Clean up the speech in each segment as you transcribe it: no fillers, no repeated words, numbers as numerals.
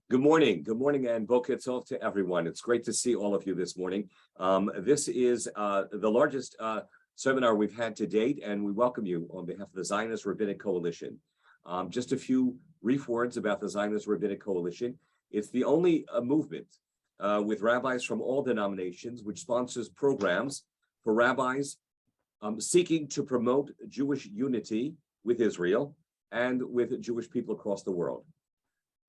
Good morning, and Boker Tov to everyone. It's great to see all of you this morning. This is the largest seminar we've had to date, and we welcome you on behalf of the Zionist Rabbinic Coalition. Just a few brief words about the Zionist Rabbinic Coalition. It's the only movement with rabbis from all denominations which sponsors programs for rabbis seeking to promote Jewish unity with Israel and with Jewish people across the world.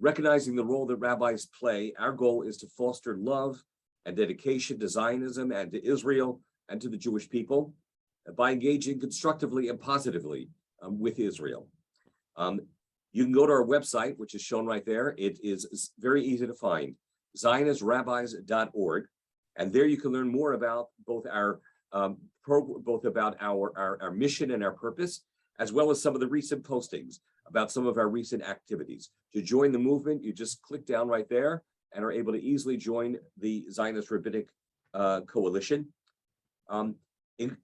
Recognizing the role that rabbis play, our goal is to foster love and dedication to Zionism and to Israel and to the Jewish people by engaging constructively and positively with Israel. You can go to our website, which is shown right there. It is very easy to find, ZionistRabbis.org, and there you can learn more about both our mission and our purpose, as well as some of the recent postings about some of our recent activities. To join the movement, you just click down right there and are able to easily join the Zionist Rabbinic Coalition.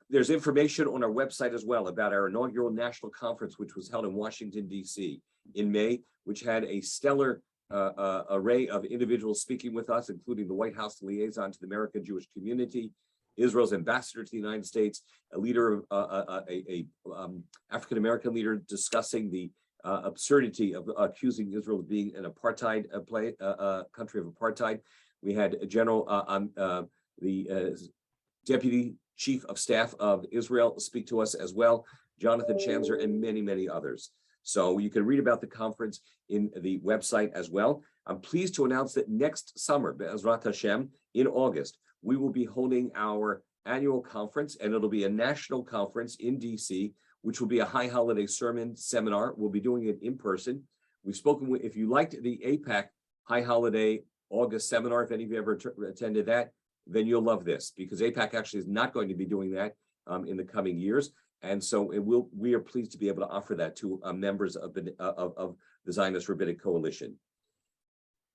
There's information on our website as well about our inaugural national conference, which was held in Washington, D.C. in May, which had a stellar array of individuals speaking with us, including the White House liaison to the American Jewish community, Israel's ambassador to the United States, a leader, African-American leader discussing the absurdity of accusing Israel of being an apartheid country of apartheid. We had the Deputy Chief of Staff of Israel speak to us as well, Jonathan Chanzer, and many, many others. So you can read about the conference in the website as well. I'm pleased to announce that next summer, Be'ezrat Hashem, in August, we will be holding our annual conference, and it'll be a national conference in DC, which will be a high holiday sermon seminar. We'll be doing it in person. We've spoken with, if you liked the APAC high holiday August seminar, if any of you ever attended that, then you'll love this, because APAC actually is not going to be doing that in the coming years. And so we are pleased to be able to offer that to members of the Zionist Rabbinic Coalition.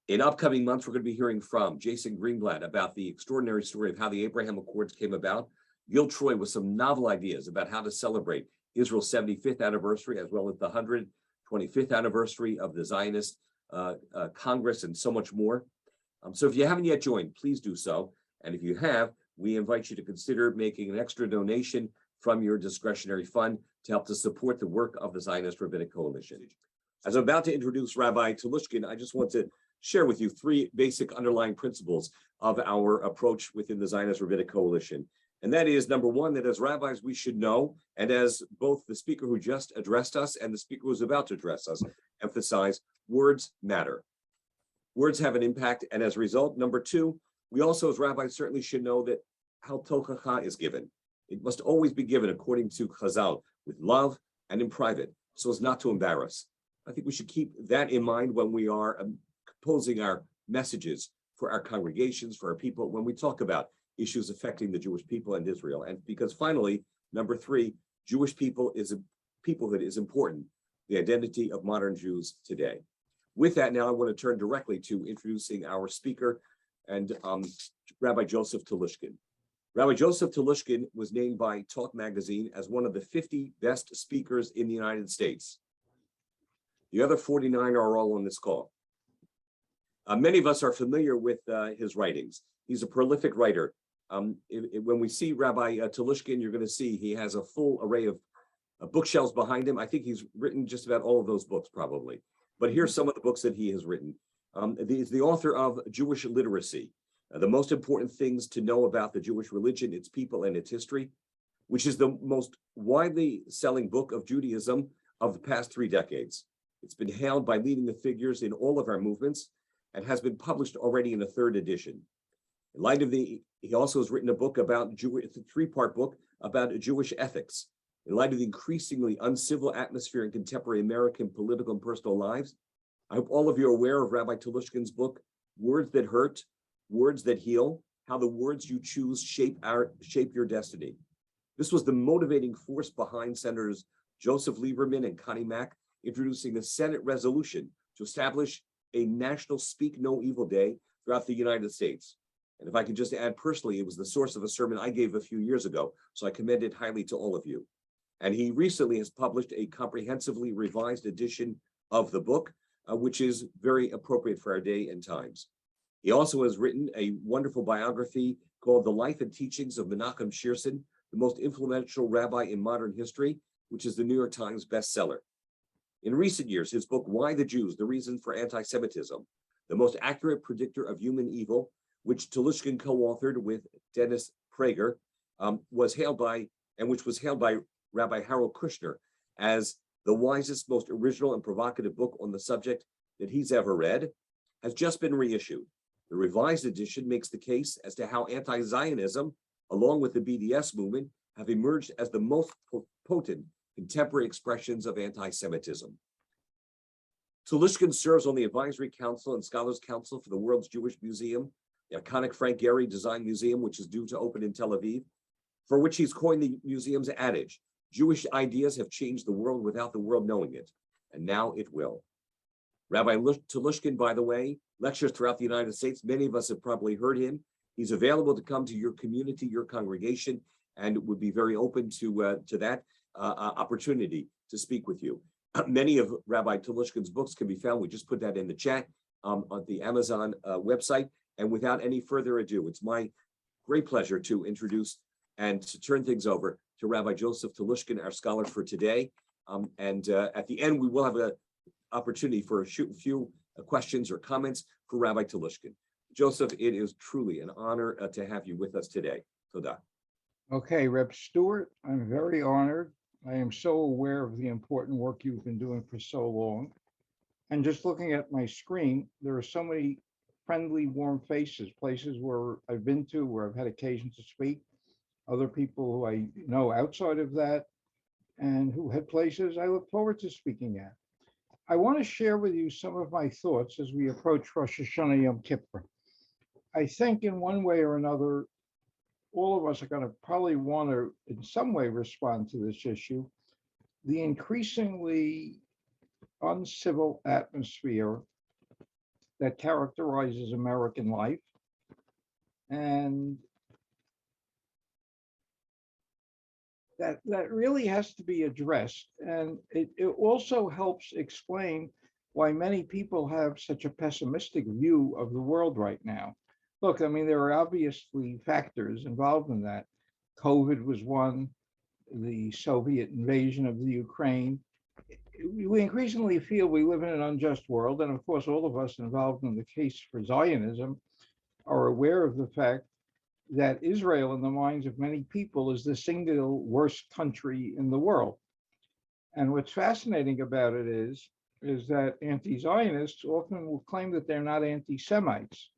In upcoming months, we're going to be hearing from Jason Greenblatt about the extraordinary story of how the Abraham Accords came about. Gil Troy with some novel ideas about how to celebrate Israel's 75th anniversary, as well as the 125th anniversary of the Zionist Congress, and so much more. So if you haven't yet joined, please do so. And if you have, we invite you to consider making an extra donation from your discretionary fund to help to support the work of the Zionist Rabbinic Coalition. As I'm about to introduce Rabbi Telushkin, I just want to share with you three basic underlying principles of our approach within the Zionist Rabbinic Coalition. And that is, number one, that as rabbis, we should know, and as both the speaker who just addressed us and the speaker who's about to address us emphasize, words matter. Words have an impact, and as a result, number two, we also as rabbis certainly should know that how tochacha is given. It must always be given according to Chazal, with love and in private, so as not to embarrass. I think we should keep that in mind when we are composing our messages for our congregations, for our people, when we talk about issues affecting the Jewish people and Israel. And because finally, number three, Jewish peoplehood is important, the identity of modern Jews today. With that, now I want to turn directly to introducing our speaker, and Rabbi Joseph Telushkin. Rabbi Joseph Telushkin was named by Talk Magazine as one of the 50 best speakers in the United States. The other 49 are all on this call. Many of us are familiar with his writings. He's a prolific writer. When we see Rabbi Telushkin, you're going to see he has a full array of bookshelves behind him. I think he's written just about all of those books, probably. But here's some of the books that he has written. He's the author of Jewish Literacy, the most important things to know about the Jewish religion, its people, and its history, which is the most widely selling book of Judaism of the past 3 decades. It's been hailed by leading figures in all of our movements and has been published already in a 3rd edition. In light of he also has written a book about it's a 3-part book about Jewish ethics. In light of the increasingly uncivil atmosphere in contemporary American political and personal lives, I hope all of you are aware of Rabbi Telushkin's book, Words That Hurt, Words That Heal, How the Words You Choose Shape Your Destiny. This was the motivating force behind Senators Joseph Lieberman and Connie Mack introducing a Senate resolution to establish a National Speak No Evil Day throughout the United States. And if I could just add personally, it was the source of a sermon I gave a few years ago, so I commend it highly to all of you. And he recently has published a comprehensively revised edition of the book, which is very appropriate for our day and times. He also has written a wonderful biography called The Life and Teachings of Menachem Shearson, the most influential rabbi in modern history, which is the New York Times bestseller. In recent years, his book, Why the Jews? The Reason for Anti-Semitism, the most accurate predictor of human evil, which Telushkin co-authored with Dennis Prager, was hailed by Rabbi Harold Kushner as the wisest, most original and provocative book on the subject that he's ever read, has just been reissued. The revised edition makes the case as to how anti-Zionism, along with the BDS movement, have emerged as the most potent contemporary expressions of anti-Semitism. Telushkin serves on the Advisory Council and Scholars Council for the World's Jewish Museum, the iconic Frank Gehry Design Museum, which is due to open in Tel Aviv, for which he's coined the museum's adage, Jewish ideas have changed the world without the world knowing it, and now it will. Rabbi Telushkin, by the way, lectures throughout the United States. Many of us have probably heard him. He's available to come to your community, your congregation, and would be very open to that opportunity to speak with you. Many of Rabbi Telushkin's books can be found. We just put that in the chat on the Amazon website. And without any further ado, it's my great pleasure to introduce and to turn things over to Rabbi Joseph Telushkin, our scholar for today. At the end, we will have an opportunity for a few questions or comments for Rabbi Telushkin. Joseph, it is truly an honor to have you with us today. Toda. Okay, Reb Stewart, I'm very honored. I am so aware of the important work you've been doing for so long. And just looking at my screen, there are so many friendly, warm faces, places where I've been to, where I've had occasion to speak, other people who I know outside of that, and who had places I look forward to speaking at. I want to share with you some of my thoughts as we approach Rosh Hashanah Yom Kippur. I think in one way or another, all of us are going to probably want to, in some way, respond to this issue. The increasingly uncivil atmosphere that characterizes American life, and that really has to be addressed. And it also helps explain why many people have such a pessimistic view of the world right now. Look, I mean, there are obviously factors involved in that. COVID was one, the Soviet invasion of the Ukraine. We increasingly feel we live in an unjust world. And of course, all of us involved in the case for Zionism are aware of the fact that Israel, in the minds of many people, is the single worst country in the world. And what's fascinating about it is that anti-Zionists often will claim that they're not anti-Semites.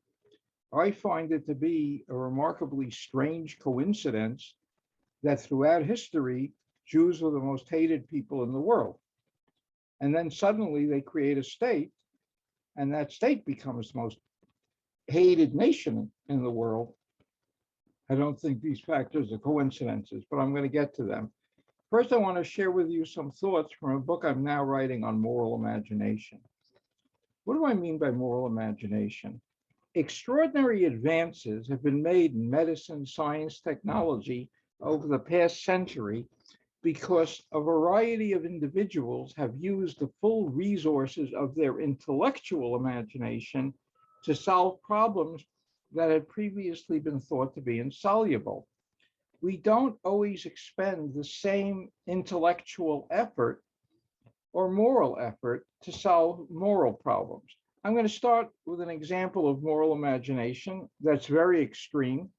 I find it to be a remarkably strange coincidence that throughout history, Jews were the most hated people in the world. And then suddenly they create a state, and that state becomes the most hated nation in the world. I don't think these factors are coincidences, but I'm going to get to them. First, I want to share with you some thoughts from a book I'm now writing on moral imagination. What do I mean by moral imagination? Extraordinary advances have been made in medicine, science, technology over the past century because a variety of individuals have used the full resources of their intellectual imagination to solve problems that had previously been thought to be insoluble. We don't always expend the same intellectual effort or moral effort to solve moral problems. I'm going to start with an example of moral imagination that's very extreme.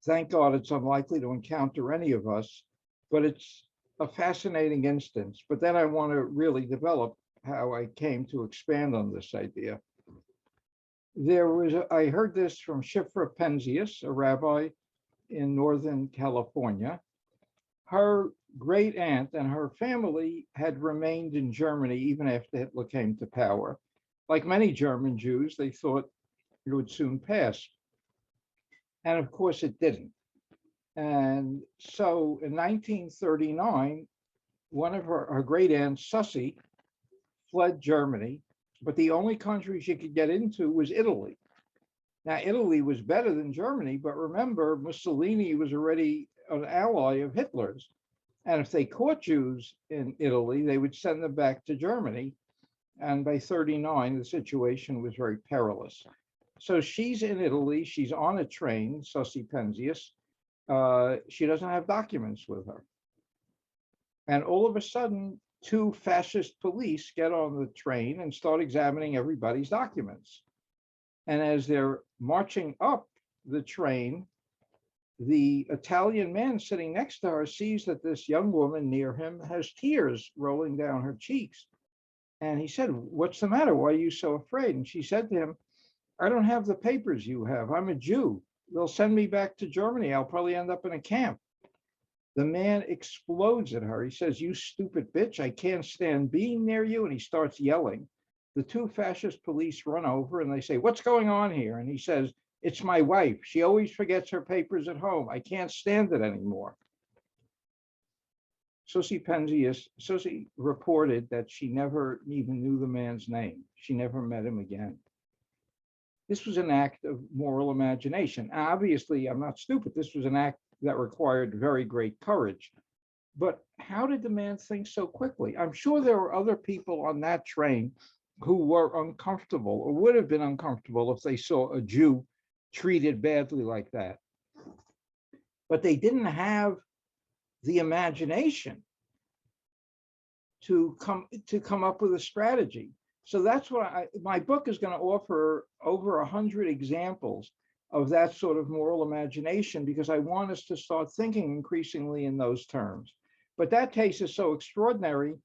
Thank God it's unlikely to encounter any of us, but it's a fascinating instance. But then I want to really develop how I came to expand on this idea. I heard this from Shifra Penzias, a rabbi in Northern California. Her great aunt and her family had remained in Germany even after Hitler came to power. Like many German Jews, they thought it would soon pass. And of course it didn't. And so in 1939, one of her great aunts, Susie, fled Germany, but the only country she could get into was Italy. Now, Italy was better than Germany, but remember, Mussolini was already an ally of Hitler's. And if they caught Jews in Italy, they would send them back to Germany. and by 39, the situation was very perilous. So she's in Italy, she's on a train, Susie Penzias. She doesn't have documents with her. And all of a sudden, two fascist police get on the train and start examining everybody's documents. And as they're marching up the train, the Italian man sitting next to her sees that this young woman near him has tears rolling down her cheeks. And he said, "What's the matter? Why are you so afraid?" And she said to him, "I don't have the papers you have. I'm a Jew. They'll send me back to Germany. I'll probably end up in a camp." The man explodes at her. He says, "You stupid bitch, I can't stand being near you." And he starts yelling. The two fascist police run over and they say, "What's going on here?" And he says, "It's my wife. She always forgets her papers at home. I can't stand it anymore." Susie reported that she never even knew the man's name. She never met him again. This was an act of moral imagination. Obviously, I'm not stupid. This was an act that required very great courage. But how did the man think so quickly? I'm sure there were other people on that train who were uncomfortable or would have been uncomfortable if they saw a Jew treated badly like that. But they didn't have the imagination to come up with a strategy. So that's what my book is going to offer over 100 examples of that sort of moral imagination, because I want us to start thinking increasingly in those terms. But that case is so extraordinary,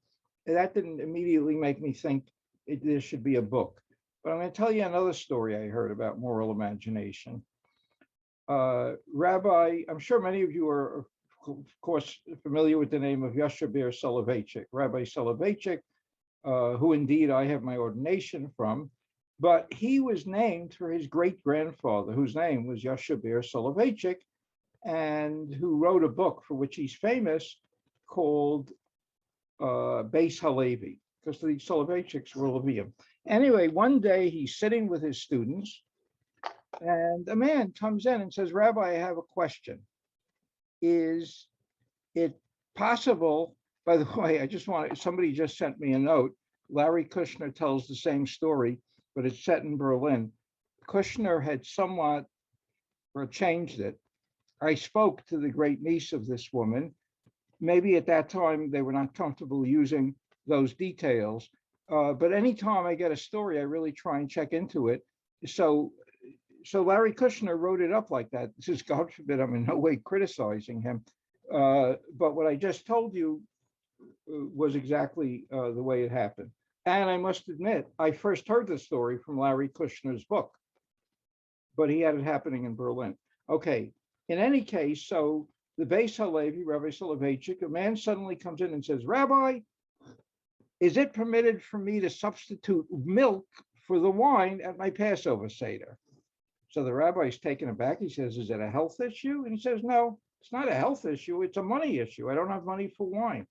that didn't immediately make me think there should be a book. But I'm going to tell you another story I heard about moral imagination. Rabbi, I'm sure many of you are, of course, familiar with the name of Yashabir Soloveitchik, Rabbi Soloveitchik, who indeed I have my ordination from. But he was named for his great-grandfather, whose name was Yashabir Soloveitchik, and who wrote a book for which he's famous called Beis Halevi, because the Soloveitchiks were Levium. Anyway, one day he's sitting with his students, and a man comes in and says, "Rabbi, I have a question. Is it possible," by the way, somebody just sent me a note. Larry Kushner tells the same story, but it's set in Berlin. Kushner had somewhat changed it. I spoke to the great niece of this woman. Maybe at that time they were not comfortable using those details, but anytime I get a story, I really try and check into it. So Larry Kushner wrote it up like that. This is, God forbid, I'm in no way criticizing him, but what I just told you was exactly the way it happened. And I must admit, I first heard the story from Larry Kushner's book, but he had it happening in Berlin. Okay, in any case, so the Beis Halevi, Rabbi Soloveitchik, a man suddenly comes in and says, "Rabbi, is it permitted for me to substitute milk for the wine at my Passover Seder?" So the rabbi is taken aback. He says, "Is it a health issue?" And he says, "No, it's not a health issue. It's a money issue. I don't have money for wine."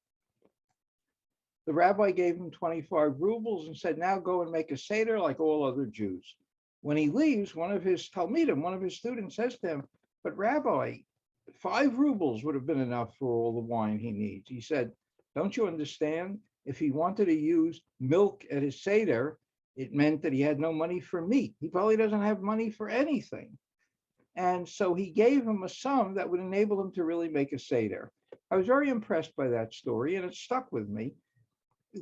The rabbi gave him 25 rubles and said, "Now go and make a Seder like all other Jews." When he leaves, one of his Talmidim, one of his students, says to him, "But Rabbi, 5 rubles would have been enough for all the wine he needs." He said, "Don't you understand? If he wanted to use milk at his Seder, it meant that he had no money for meat. He probably doesn't have money for anything." And so he gave him a sum that would enable him to really make a Seder. I was very impressed by that story, and it stuck with me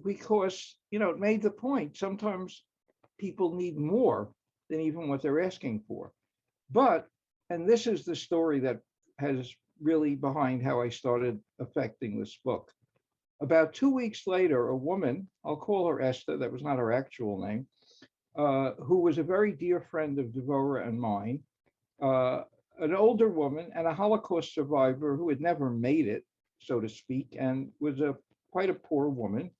because, it made the point. Sometimes people need more than even what they're asking for. But, and this is the story that has really behind how I started affecting this book. About 2 weeks later, a woman, I'll call her Esther, that was not her actual name, who was a very dear friend of Devorah and mine, an older woman and a Holocaust survivor who had never made it, so to speak, and was quite a poor woman.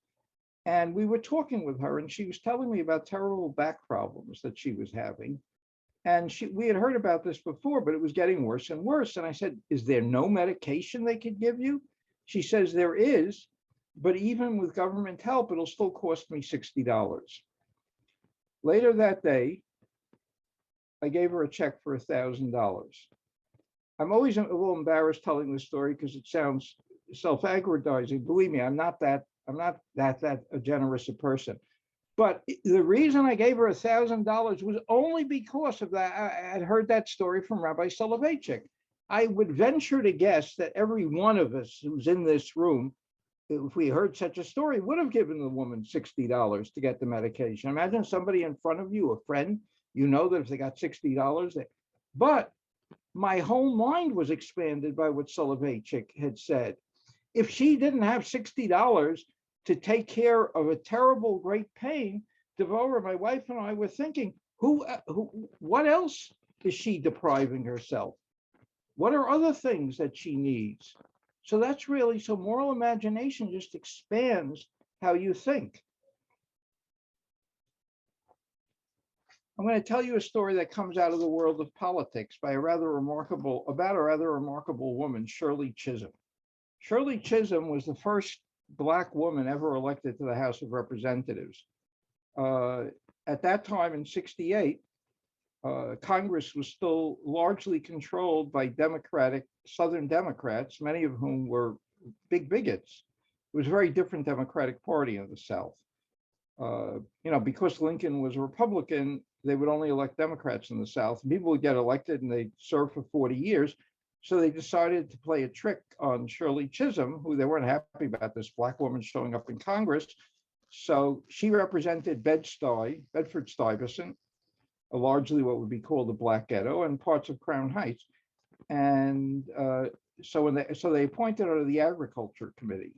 And we were talking with her, and she was telling me about terrible back problems that she was having. And we had heard about this before, but it was getting worse and worse. And I said, "Is there no medication they could give you?" She says, "There is, but even with government help, it'll still cost me $60. Later that day, I gave her a check for $1,000. I'm always a little embarrassed telling this story because it sounds self-aggrandizing. Believe me, I'm not that a generous a person. But the reason I gave her $1,000 was only because of that. I had heard that story from Rabbi Soloveitchik. I would venture to guess that every one of us who's in this room, if we heard such a story, would have given the woman $60 to get the medication. Imagine somebody in front of you, a friend, you know that if they got $60, but my whole mind was expanded by what Soloveitchik had said. If she didn't have $60 to take care of a terrible, great pain, Devora, my wife and I were thinking, what else is she depriving herself? What are other things that she needs? So that's really, so moral imagination just expands how you think. I'm going to tell you a story that comes out of the world of politics by about a rather remarkable woman, Shirley Chisholm. Shirley Chisholm was the first Black woman ever elected to the House of Representatives. At that time in '68, Congress was still largely controlled by Southern Democrats, many of whom were big bigots. It was a very different Democratic Party in the South. Because Lincoln was a Republican, they would only elect Democrats in the South. People would get elected and they'd serve for 40 years. So they decided to play a trick on Shirley Chisholm, who they weren't happy about this Black woman showing up in Congress. So she represented Bedford-Stuyvesant, largely what would be called the Black Ghetto, and parts of Crown Heights. And so they appointed her to the Agriculture Committee,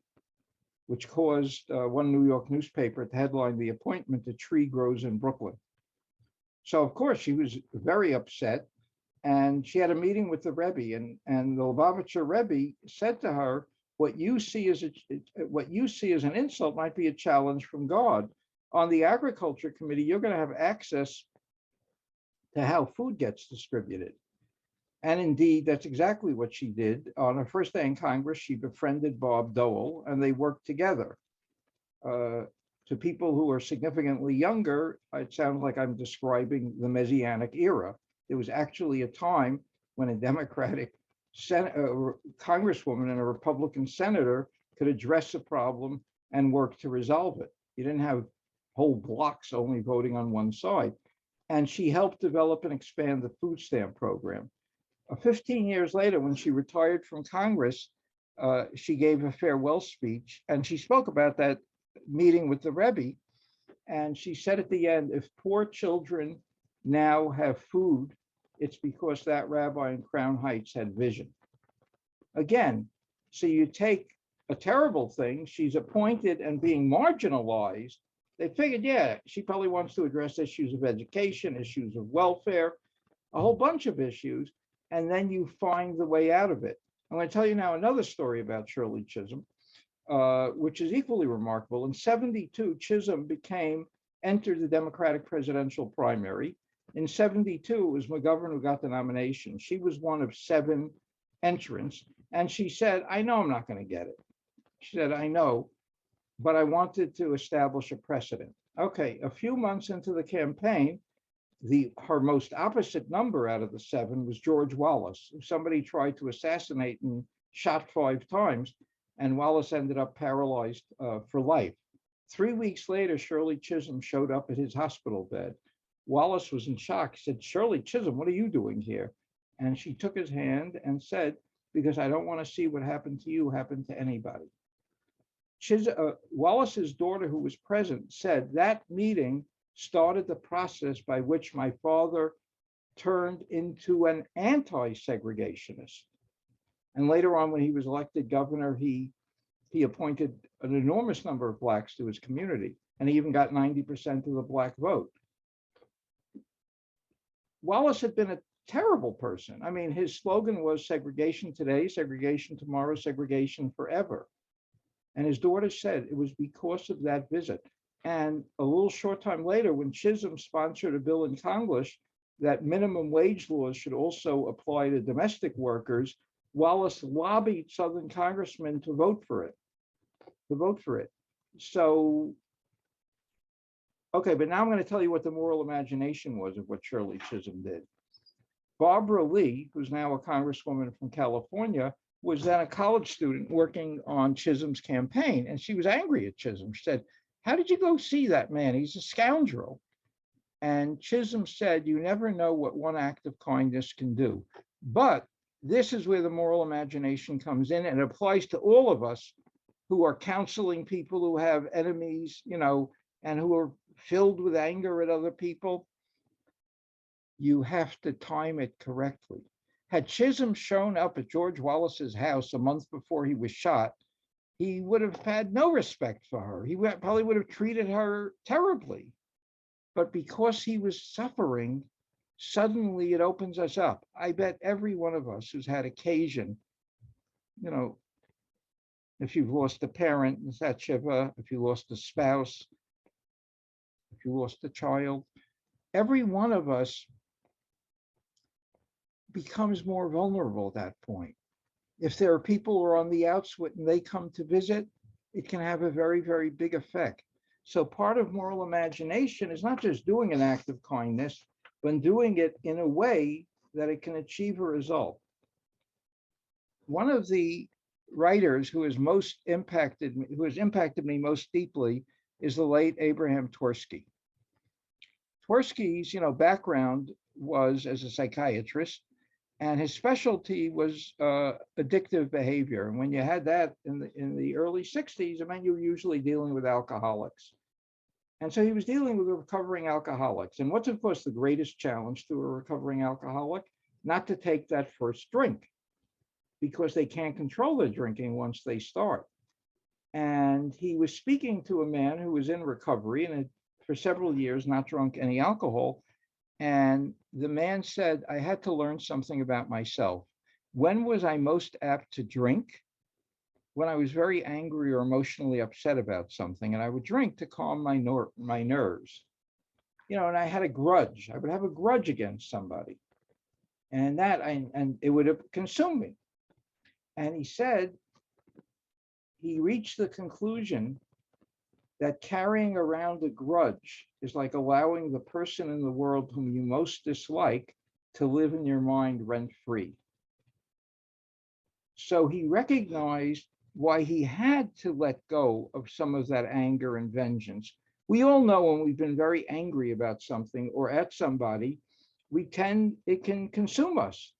which caused one New York newspaper to headline the appointment, "A Tree Grows in Brooklyn." So of course she was very upset, and she had a meeting with the Rebbe, and the Lubavitcher Rebbe said to her, what you see as an insult might be a challenge from God. On the Agriculture Committee, you're going to have access to how food gets distributed. And indeed, that's exactly what she did. On her first day in Congress, she befriended Bob Dole, and they worked together. To people who are significantly younger, it sounds like I'm describing the Messianic era. There was actually a time when a Democratic congresswoman and a Republican senator could address a problem and work to resolve it. You didn't have whole blocks only voting on one side. And she helped develop and expand the food stamp program. 15 years later, when she retired from Congress, she gave a farewell speech, and she spoke about that meeting with the Rebbe. And she said at the end, if poor children now have food, it's because that rabbi in Crown Heights had vision. Again, so you take a terrible thing, she's appointed and being marginalized. They figured, yeah, she probably wants to address issues of education, issues of welfare, a whole bunch of issues, and then you find the way out of it. I'm going to tell you now another story about Shirley Chisholm, which is equally remarkable. In '72, Chisholm entered the Democratic presidential primary. In '72, it was McGovern who got the nomination. She was one of 7 entrants, and she said, I know I'm not going to get it. She said, I know, but I wanted to establish a precedent. Okay, a few months into the campaign, her most opposite number out of the 7 was George Wallace, who somebody tried to assassinate and shot 5 times, and Wallace ended up paralyzed for life. 3 weeks later, Shirley Chisholm showed up at his hospital bed. Wallace was in shock. He said, Shirley Chisholm, what are you doing here? And she took his hand and said, because I don't want to see what happened to you happen to anybody. Wallace's daughter, who was present, said that meeting started the process by which my father turned into an anti-segregationist. And later on, when he was elected governor, he appointed an enormous number of Blacks to his community, and he even got 90% of the Black vote. Wallace had been a terrible person. I mean, his slogan was segregation today, segregation tomorrow, segregation forever. And his daughter said it was because of that visit. And a little short time later, when Chisholm sponsored a bill in Congress that minimum wage laws should also apply to domestic workers, Wallace lobbied Southern congressmen to vote for it. So, okay, but now I'm going to tell you what the moral imagination was of what Shirley Chisholm did. Barbara Lee, who's now a congresswoman from California, was then a college student working on Chisholm's campaign, and she was angry at Chisholm. She said, how did you go see that man? He's a scoundrel. And Chisholm said, you never know what one act of kindness can do. But this is where the moral imagination comes in, and it applies to all of us who are counseling people who have enemies, and who are filled with anger at other people. You have to time it correctly. Had Chisholm shown up at George Wallace's house a month before he was shot, he would have had no respect for her. He probably would have treated her terribly. But because he was suffering, suddenly it opens us up. I bet every one of us who's had occasion, if you've lost a parent, if you lost a spouse, if you lost a child, every one of us becomes more vulnerable at that point. If there are people who are on the outs and they come to visit, it can have a very, very big effect. So part of moral imagination is not just doing an act of kindness, but doing it in a way that it can achieve a result. One of the writers who has impacted me most deeply is the late Abraham Tversky. Tversky's, background was as a psychiatrist, and his specialty was addictive behavior. And when you had that in the early 60s, it meant you were usually dealing with alcoholics. And so he was dealing with recovering alcoholics. And what's, of course, the greatest challenge to a recovering alcoholic? Not to take that first drink, because they can't control their drinking once they start. And he was speaking to a man who was in recovery and had for several years not drunk any alcohol. And the man said, I had to learn something about myself. When was I most apt to drink? When I was very angry or emotionally upset about something, and I would drink to calm my nerves. And I had a grudge. I would have a grudge against somebody, and it would have consumed me. And he said he reached the conclusion that carrying around a grudge is like allowing the person in the world whom you most dislike to live in your mind rent-free. So he recognized why he had to let go of some of that anger and vengeance. We all know when we've been very angry about something or at somebody, it can consume us.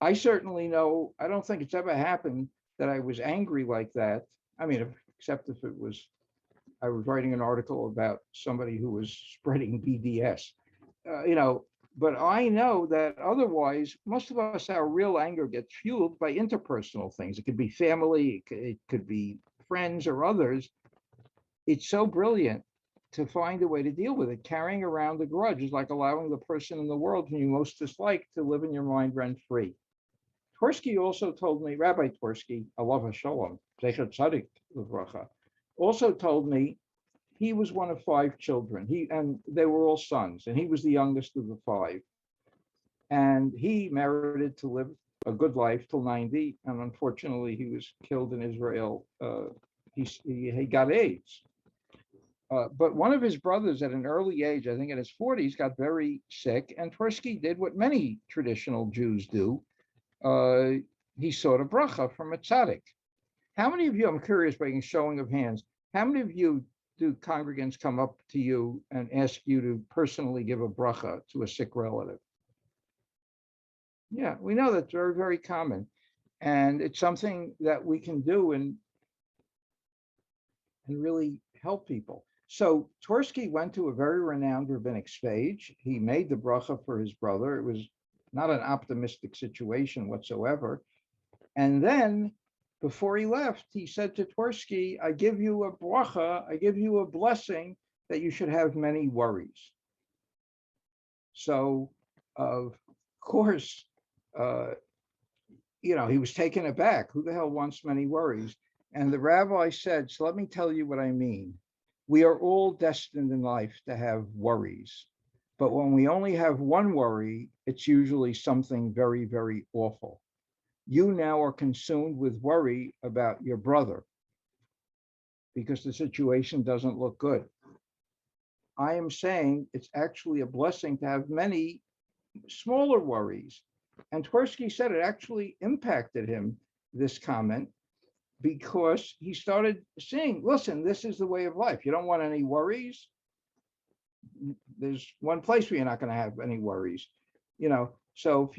I certainly know, I don't think it's ever happened that I was angry like that. I mean, except if I was writing an article about somebody who was spreading BDS, but I know that otherwise, most of us, our real anger gets fueled by interpersonal things. It could be family, it could be friends or others. It's so brilliant to find a way to deal with it. Carrying around a grudge is like allowing the person in the world whom you most dislike to live in your mind rent-free. Tversky also told me, Rabbi Tversky, alav hashalom, zecher tzadik livracha, also told me he was one of 5 children. And they were all sons, and he was the youngest of the 5. And he merited to live a good life till 90, and unfortunately, he was killed in Israel. He got AIDS. But one of his brothers, at an early age, I think in his 40s, got very sick, and Tversky did what many traditional Jews do. He sought a bracha from a tzaddik. How many of you, I'm curious by a showing of hands, how many of you do congregants come up to you and ask you to personally give a bracha to a sick relative? Yeah, we know that's very, very common. And it's something that we can do and really help people. So Tversky went to a very renowned rabbinic sage. He made the bracha for his brother. It was not an optimistic situation whatsoever. And then before he left, he said to Tversky, I give you a bracha, I give you a blessing that you should have many worries. So, of course, he was taken aback. Who the hell wants many worries? And the rabbi said, so let me tell you what I mean. We are all destined in life to have worries. But when we only have one worry, it's usually something very, very awful. You now are consumed with worry about your brother because the situation doesn't look good. I am saying it's actually a blessing to have many smaller worries. And Tversky said it actually impacted him, this comment. because he started saying, listen, this is the way of life. You don't want any worries. There's one place where you're not going to have any worries, so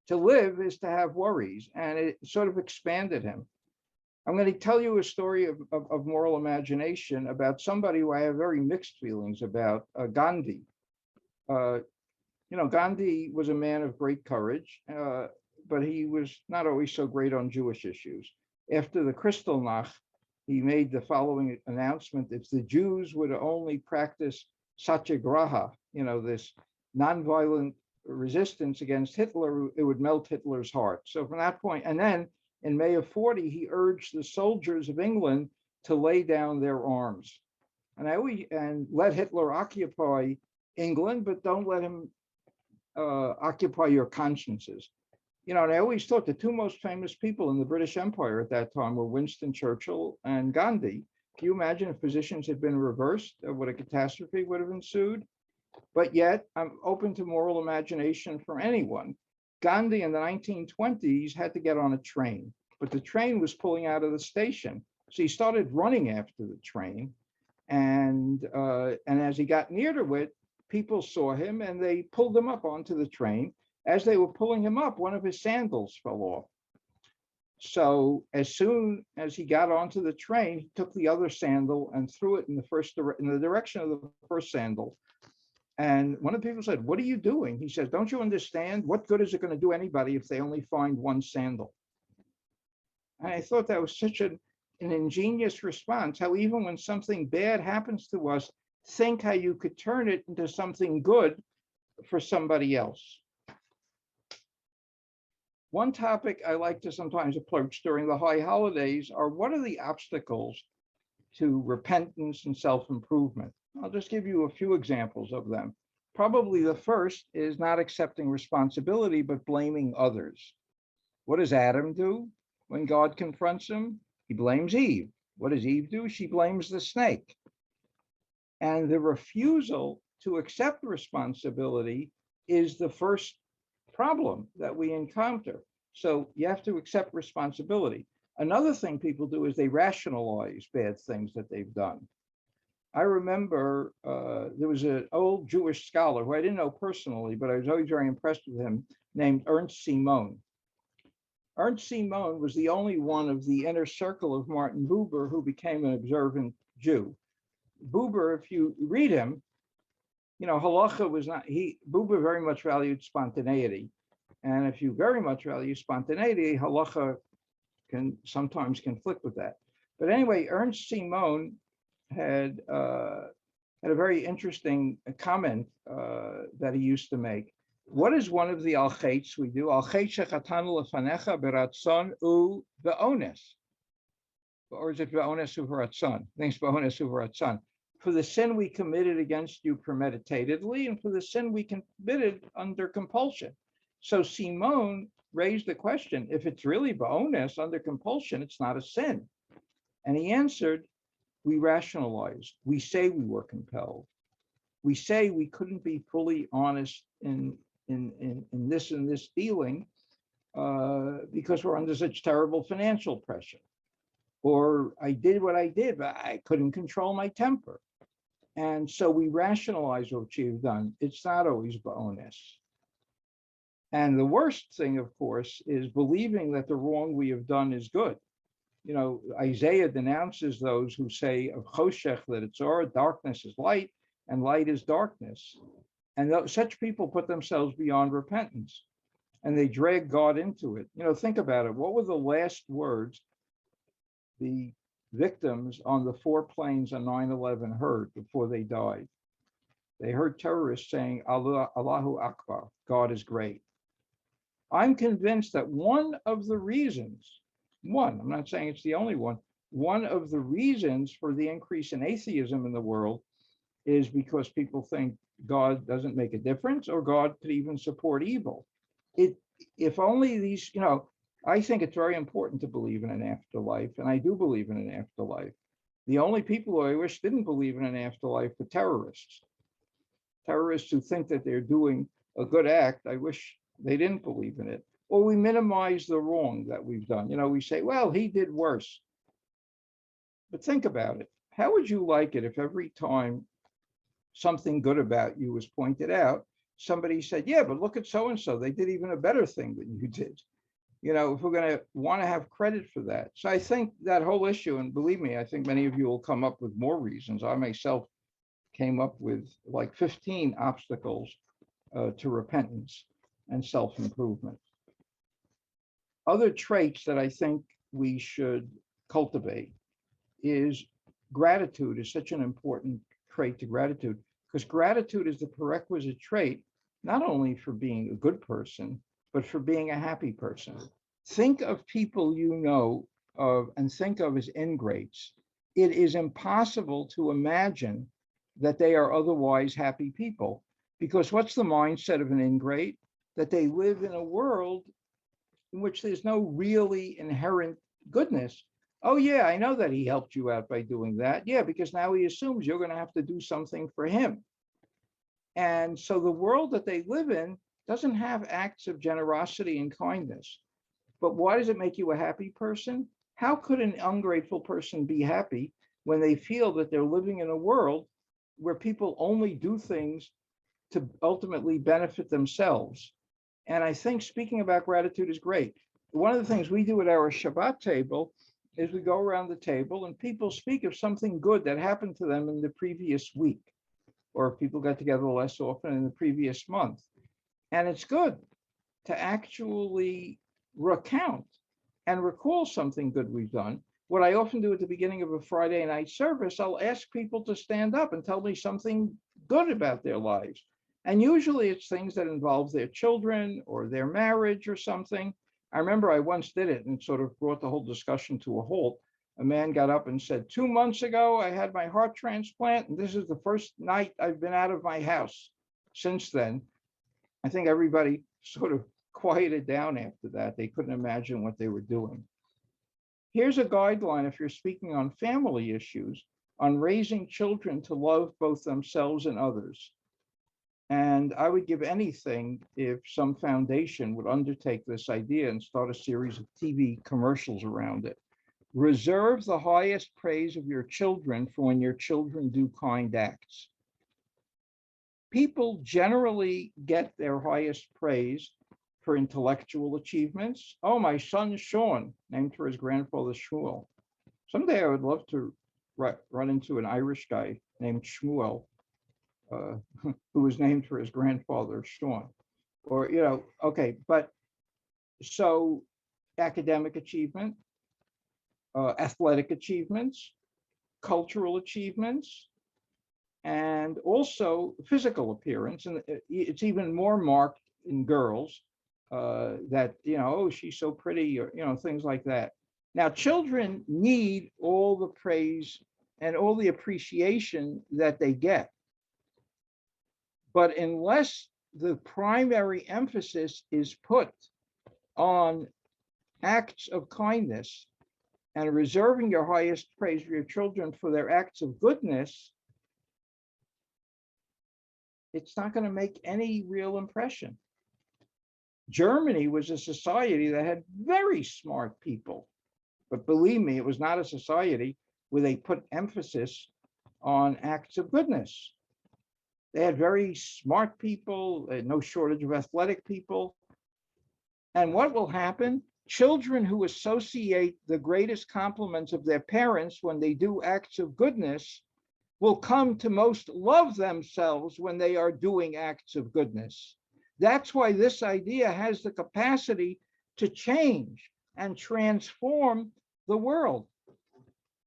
to live is to have worries, and it sort of expanded him. I'm going to tell you a story of moral imagination about somebody who I have very mixed feelings about, Gandhi. Gandhi was a man of great courage, but he was not always so great on Jewish issues. After the Kristallnacht, he made the following announcement: if the Jews would only practice satyagraha, this nonviolent resistance against Hitler, it would melt Hitler's heart. So from that point, and then in May of 40, he urged the soldiers of England to lay down their arms. And let Hitler occupy England, but don't let him occupy your consciences. And I always thought the two most famous people in the British Empire at that time were Winston Churchill and Gandhi. Can you imagine if positions had been reversed, what a catastrophe would have ensued? But yet, I'm open to moral imagination for anyone. Gandhi in the 1920s had to get on a train, but the train was pulling out of the station. So he started running after the train. And as he got near to it, people saw him and they pulled him up onto the train. As they were pulling him up, one of his sandals fell off. So as soon as he got onto the train, he took the other sandal and threw it in the direction of the first sandal. And one of the people said, "What are you doing?" He says, "Don't you understand? What good is it going to do anybody if they only find one sandal?" And I thought that was such an ingenious response, how even when something bad happens to us, think how you could turn it into something good for somebody else. One topic I like to sometimes approach during the high holidays are, what are the obstacles to repentance and self-improvement? I'll just give you a few examples of them. Probably the first is not accepting responsibility, but blaming others. What does Adam do when God confronts him? He blames Eve. What does Eve do? She blames the snake. And the refusal to accept responsibility is the first problem that we encounter. So you have to accept responsibility. Another thing people do is they rationalize bad things that they've done. I remember there was an old Jewish scholar who I didn't know personally, but I was always very impressed with him, named Ernst Simon. Ernst Simon was the only one of the inner circle of Martin Buber who became an observant Jew. Buber, if you read him, halacha was not, Buber very much valued spontaneity. And if you very much value spontaneity, halacha can sometimes conflict with that. But anyway, Ernst Simon had a very interesting comment that he used to make. What is one of the al-chaitz we do? Al-chaitz shechatanu lefanecha beratzon u be'ones. Or is it be'ones uveratzon? I think it's be'ones uveratzon. For the sin we committed against you premeditatedly, and for the sin we committed under compulsion. So Simon raised the question, if it's really be'ones under compulsion, it's not a sin. And he answered, we rationalized. We say we were compelled. We say we couldn't be fully honest in this dealing because we're under such terrible financial pressure. Or I did what I did, but I couldn't control my temper. And so we rationalize what you've done. It's not always be'ones. And the worst thing, of course, is believing that the wrong we have done is good. Isaiah denounces those who say of choshech that it's darkness is light and light is darkness. And such people put themselves beyond repentance and they drag God into it. Think about it. What were the last words the victims on the 4 planes on 9/11 heard before they died? They heard terrorists saying, Allahu Akbar, God is great. I'm convinced that one of the reasons, I'm not saying it's the only one of the reasons for the increase in atheism in the world is because people think God doesn't make a difference or God could even support evil. If only these, I think it's very important to believe in an afterlife, and I do believe in an afterlife. The only people who I wish didn't believe in an afterlife were terrorists. Terrorists who think that they're doing a good act, I wish they didn't believe in it. or we minimize the wrong that we've done. We say, well, he did worse. But think about it. How would you like it if every time something good about you was pointed out, somebody said, yeah, but look at so-and-so, they did even a better thing than you did. If we're going to want to have credit for that. So I think that whole issue, and believe me, I think many of you will come up with more reasons. I myself came up with like 15 obstacles to repentance and self-improvement. Other traits that I think we should cultivate is gratitude is such an important trait to gratitude, because gratitude is the prerequisite trait, not only for being a good person, but for being a happy person. Think of people and think of as ingrates. It is impossible to imagine that they are otherwise happy people, because what's the mindset of an ingrate? That they live in a world in which there's no really inherent goodness. Oh yeah, I know that he helped you out by doing that. Yeah, because now he assumes you're going to have to do something for him. And so the world that they live in doesn't have acts of generosity and kindness. But why does it make you a happy person? How could an ungrateful person be happy when they feel that they're living in a world where people only do things to ultimately benefit themselves? And I think speaking about gratitude is great. One of the things we do at our Shabbat table is we go around the table and people speak of something good that happened to them in the previous week, or if people got together less often in the previous month. And it's good to actually recount and recall something good we've done. What I often do at the beginning of a Friday night service, I'll ask people to stand up and tell me something good about their lives. And usually it's things that involve their children or their marriage or something. I remember I once did it and sort of brought the whole discussion to a halt. A man got up and said, 2 months ago, I had my heart transplant, and this is the first night I've been out of my house since then. I think everybody sort of quieted down after that. They couldn't imagine what they were doing. Here's a guideline if you're speaking on family issues, on raising children to love both themselves and others. And I would give anything if some foundation would undertake this idea and start a series of TV commercials around it. Reserve the highest praise of your children for when your children do kind acts. People generally get their highest praise for intellectual achievements. Oh, my son Sean, named for his grandfather Shmuel. Someday I would love to run into an Irish guy named Shmuel, who was named for his grandfather Sean. Or, okay, but so academic achievement, athletic achievements, cultural achievements, and also physical appearance. And it's even more marked in girls that, oh, she's so pretty, or, things like that. Now, children need all the praise and all the appreciation that they get. But unless the primary emphasis is put on acts of kindness and reserving your highest praise for your children for their acts of goodness, it's not going to make any real impression. Germany was a society that had very smart people, but believe me, it was not a society where they put emphasis on acts of goodness. They had very smart people, no shortage of athletic people. And what will happen? Children who associate the greatest compliments of their parents when they do acts of goodness will come to most love themselves when they are doing acts of goodness. That's why this idea has the capacity to change and transform the world,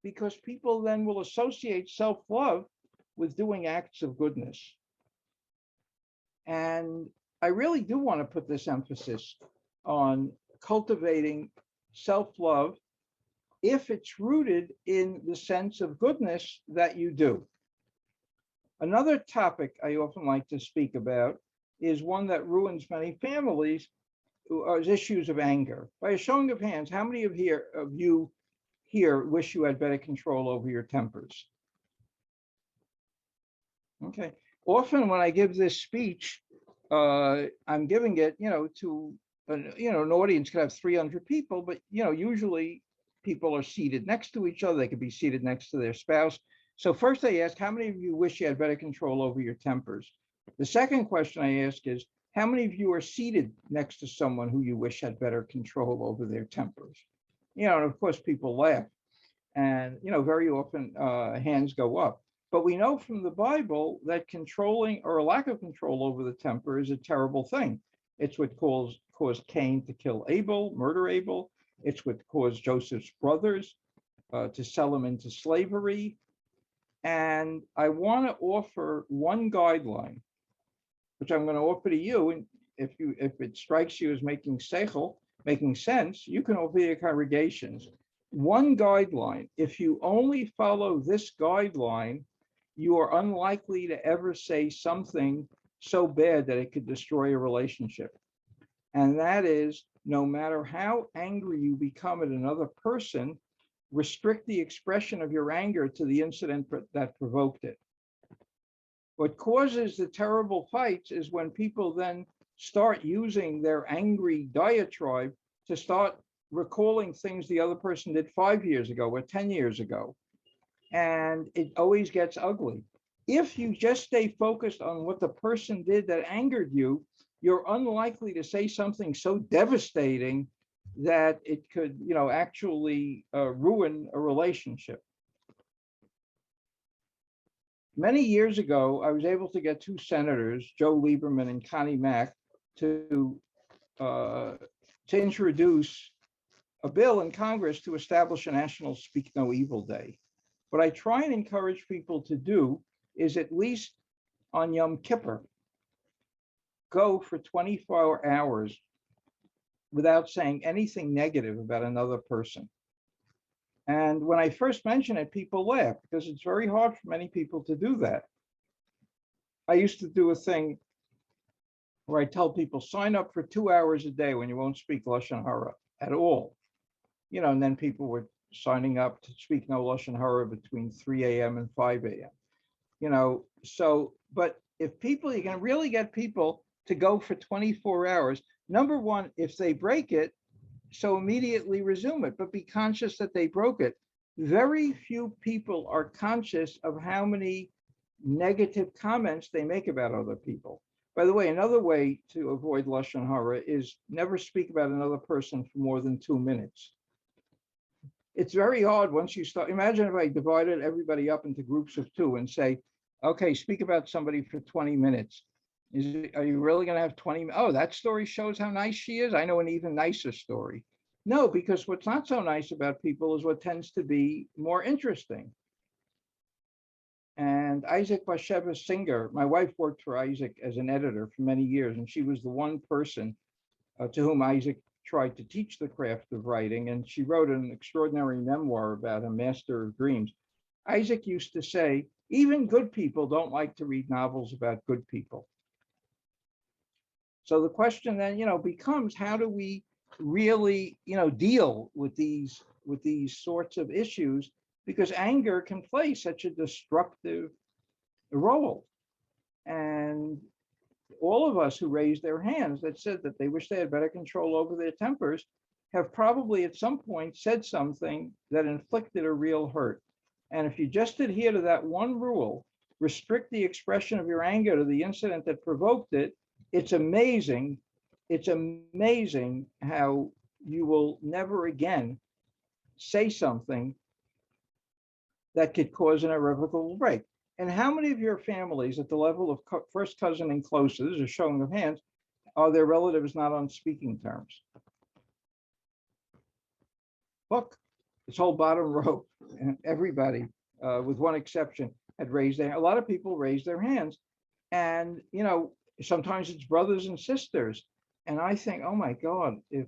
because people then will associate self-love with doing acts of goodness. And I really do want to put this emphasis on cultivating self-love if it's rooted in the sense of goodness that you do. Another topic I often like to speak about is one that ruins many families, is issues of anger. By a showing of hands, how many of you here wish you had better control over your tempers? Okay. Often when I give this speech, I'm giving it, to an audience could have 300 people, but usually people are seated next to each other. They could be seated next to their spouse. So first I ask, how many of you wish you had better control over your tempers? The second question I ask is, how many of you are seated next to someone who you wish had better control over their tempers? And of course people laugh, and very often hands go up. But we know from the Bible that controlling or a lack of control over the temper is a terrible thing. It's what caused Cain to kill Abel, murder Abel. It's what caused Joseph's brothers to sell him into slavery. And I want to offer one guideline, which I'm going to offer to you. And if it strikes you as making sense, you can offer your congregations. One guideline: if you only follow this guideline, you are unlikely to ever say something so bad that it could destroy a relationship. And that is, no matter how angry you become at another person, restrict the expression of your anger to the incident that provoked it. What causes the terrible fights is when people then start using their angry diatribe to start recalling things the other person did 5 years ago or 10 years ago. And it always gets ugly. If you just stay focused on what the person did that angered you, you're unlikely to say something so devastating that it could, actually ruin a relationship. Many years ago, I was able to get two senators, Joe Lieberman and Connie Mack, to introduce a bill in Congress to establish a National Speak No Evil Day. What I try and encourage people to do is, at least on Yom Kippur, go for 24 hours without saying anything negative about another person. And when I first mention it, people laugh because it's very hard for many people to do that. I used to do a thing where I tell people, sign up for 2 hours a day when you won't speak Lashon Hara at all. And then people were signing up to speak no Lashon Hara between 3 a.m. and 5 a.m. But if people, you can really get people to go for 24 hours. Number one, if they break it, so immediately resume it, but be conscious that they broke it. Very few people are conscious of how many negative comments they make about other people. By the way, another way to avoid Lashon Hara is never speak about another person for more than 2 minutes. It's very hard once you start. Imagine if I divided everybody up into groups of 2 and say, okay, speak about somebody for 20 minutes. Are you really going to have 20? Oh, that story shows how nice she is. I know an even nicer story. No, because what's not so nice about people is what tends to be more interesting. And Isaac Bashevis Singer, my wife worked for Isaac as an editor for many years, and she was the one person to whom Isaac tried to teach the craft of writing. And she wrote an extraordinary memoir about a master of dreams. Isaac used to say, even good people don't like to read novels about good people. So the question then, becomes, how do we really, deal with these sorts of issues? Because anger can play such a destructive role. And all of us who raised their hands that said that they wish they had better control over their tempers have probably at some point said something that inflicted a real hurt. And if you just adhere to that one rule, restrict the expression of your anger to the incident that provoked it, it's amazing how you will never again say something that could cause an irrevocable break. And how many of your families at the level of first cousin and closer, this is a showing of hands, are their relatives not on speaking terms? Look, this whole bottom row, and everybody, with one exception, had raised their, a lot of people raised their hands. And, sometimes it's brothers and sisters. And I think, oh my God, if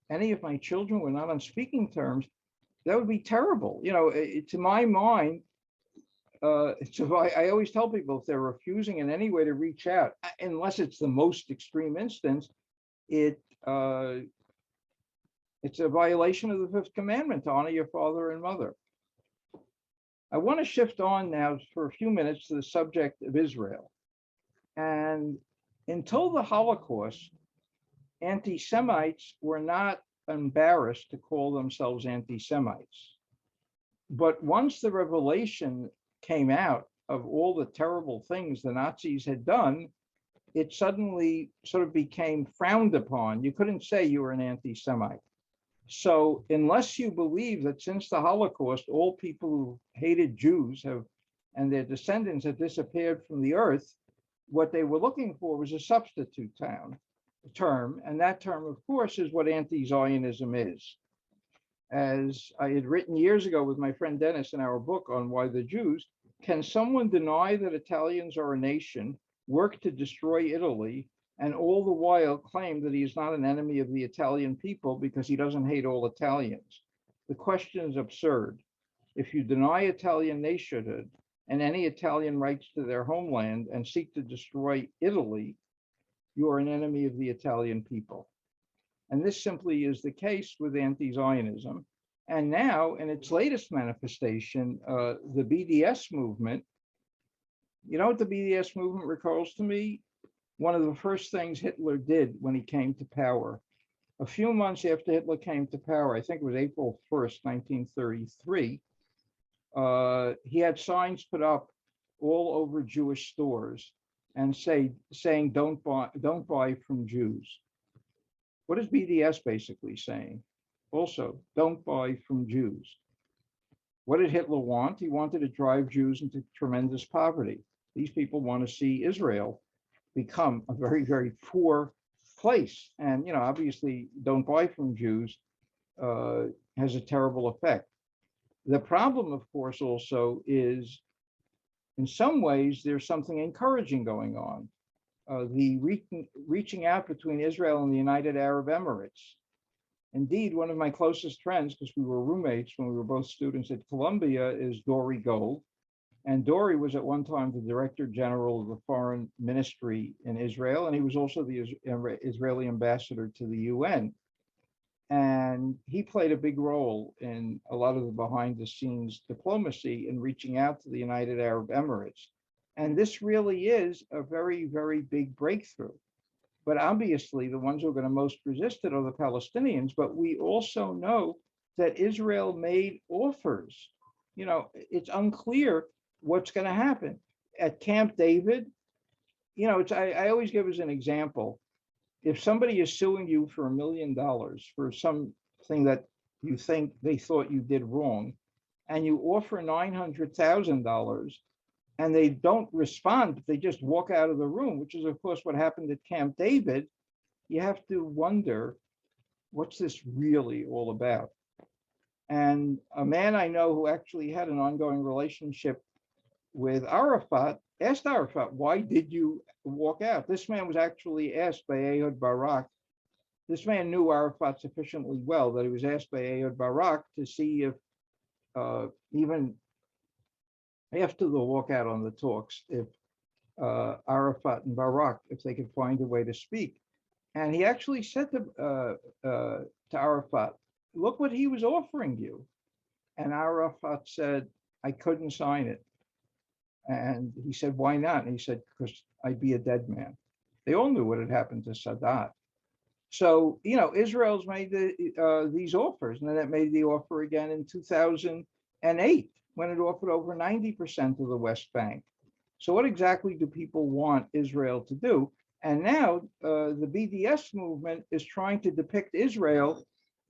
any of my children were not on speaking terms, that would be terrible. To my mind, I always tell people, if they're refusing in any way to reach out, unless it's the most extreme instance, it's a violation of the 5th commandment to honor your father and mother. I want to shift on now for a few minutes to the subject of Israel. And until the Holocaust, anti-Semites were not embarrassed to call themselves anti-Semites. But once the revelation came out of all the terrible things the Nazis had done, it suddenly sort of became frowned upon. You couldn't say you were an anti-Semite. So unless you believe that since the Holocaust, all people who hated Jews have, and their descendants have disappeared from the earth, what they were looking for was a substitute term. And that term, of course, is what anti-Zionism is. As I had written years ago with my friend Dennis in our book on Why the Jews, can someone deny that Italians are a nation, work to destroy Italy, and all the while claim that he is not an enemy of the Italian people because he doesn't hate all Italians? The question is absurd. If you deny Italian nationhood and any Italian rights to their homeland and seek to destroy Italy, you are an enemy of the Italian people. And this simply is the case with anti-Zionism. And now, in its latest manifestation, the BDS movement, you know what the BDS movement recalls to me? One of the first things Hitler did when he came to power. A few months after Hitler came to power, I think it was April 1st, 1933, he had signs put up all over Jewish stores and saying, don't buy from Jews. What is BDS basically saying? Also, don't buy from Jews. What did Hitler want? He wanted to drive Jews into tremendous poverty. These people want to see Israel become a very, very poor place. And, you know, obviously, don't buy from Jews has a terrible effect. The problem, of course, also is, in some ways, there's something encouraging going on. The reaching out between Israel and the United Arab Emirates. Indeed, one of my closest friends, because we were roommates when we were both students at Columbia, is Dory Gold. And Dory was at one time the Director General of the Foreign Ministry in Israel, and he was also the Israeli ambassador to the UN. And he played a big role in a lot of the behind-the-scenes diplomacy in reaching out to the United Arab Emirates. And this really is a very, very big breakthrough. But obviously, the ones who are going to most resist it are the Palestinians. But we also know that Israel made offers. You know, it's unclear what's going to happen. At Camp David, you know, I always give as an example, if somebody is suing you for $1 million for something that you think they thought you did wrong, and you offer $900,000, and they don't respond, but they just walk out of the room, which is, of course, what happened at Camp David, you have to wonder, what's this really all about? And a man I know who actually had an ongoing relationship with Arafat asked Arafat, why did you walk out? This man was actually asked by Ehud Barak. This man knew Arafat sufficiently well that he was asked by Ehud Barak to see if even after the walkout on the talks, if Arafat and Barak, if they could find a way to speak. And he actually said to Arafat, look what he was offering you. And Arafat said, I couldn't sign it. And he said, why not? And he said, because I'd be a dead man. They all knew what had happened to Sadat. So, you know, Israel's made these offers, and then it made the offer again in 2008, when it offered over 90% of the West Bank. So what exactly do people want Israel to do? And now the BDS movement is trying to depict Israel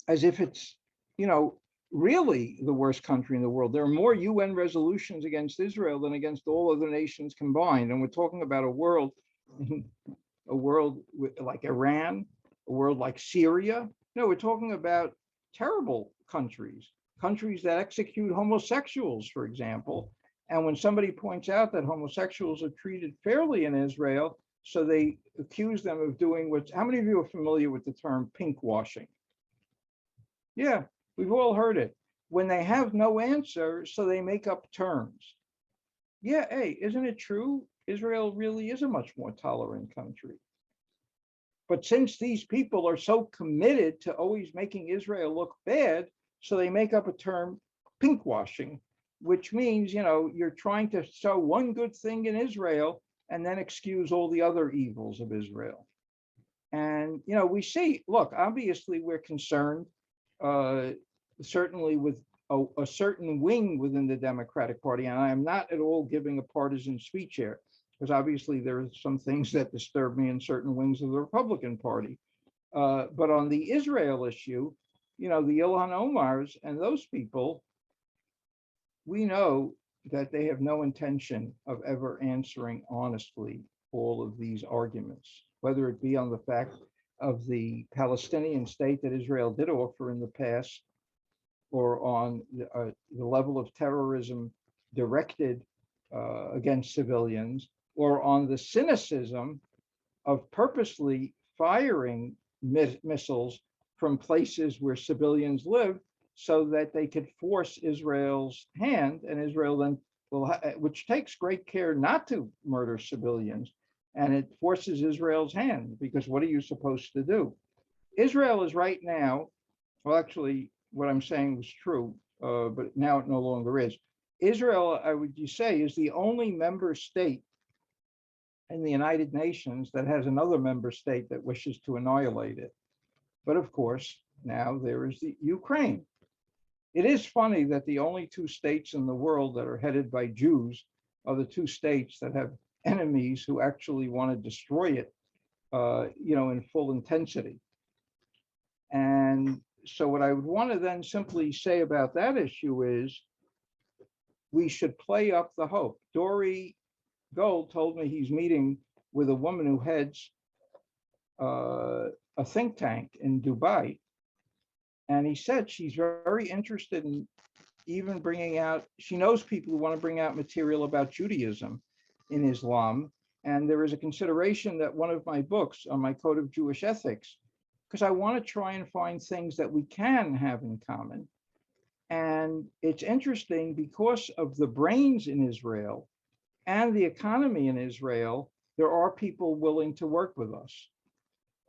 as if it's, you know, really the worst country in the world. There are more UN resolutions against Israel than against all other nations combined. And we're talking about a world like Iran, a world like Syria. No, we're talking about terrible countries that execute homosexuals, for example. And when somebody points out that homosexuals are treated fairly in Israel, so they accuse them of doing how many of you are familiar with the term pink washing? Yeah, we've all heard it. When they have no answer, so they make up terms. Yeah, hey, isn't it true? Israel really is a much more tolerant country. But since these people are so committed to always making Israel look bad, so they make up a term, pink washing, which means, you know, you're trying to show one good thing in Israel and then excuse all the other evils of Israel. And, you know, we see, look, obviously we're concerned, certainly with a certain wing within the Democratic Party. And I am not at all giving a partisan speech here, because obviously there are some things that disturb me in certain wings of the Republican Party. But on the Israel issue, you know, the Ilhan Omars and those people, we know that they have no intention of ever answering honestly all of these arguments, whether it be on the fact of the Palestinian state that Israel did offer in the past, or on the level of terrorism directed against civilians, or on the cynicism of purposely firing missiles from places where civilians live so that they could force Israel's hand, and Israel then will, which takes great care not to murder civilians, and it forces Israel's hand, because what are you supposed to do? Israel is right now, well, actually, what I'm saying was true, but now it no longer is. Israel, I would say, is the only member state in the United Nations that has another member state that wishes to annihilate it. But of course, now there is the Ukraine. It is funny that the only two states in the world that are headed by Jews are the two states that have enemies who actually want to destroy it, you know, in full intensity. And so what I would want to then simply say about that issue is we should play up the hope. Dory Gold told me he's meeting with a woman who heads a think tank in Dubai. And he said she's very interested in even bringing out, she knows people who want to bring out material about Judaism in Islam. And there is a consideration that one of my books on my code of Jewish ethics, because I want to try and find things that we can have in common. And it's interesting because of the brains in Israel and the economy in Israel, there are people willing to work with us.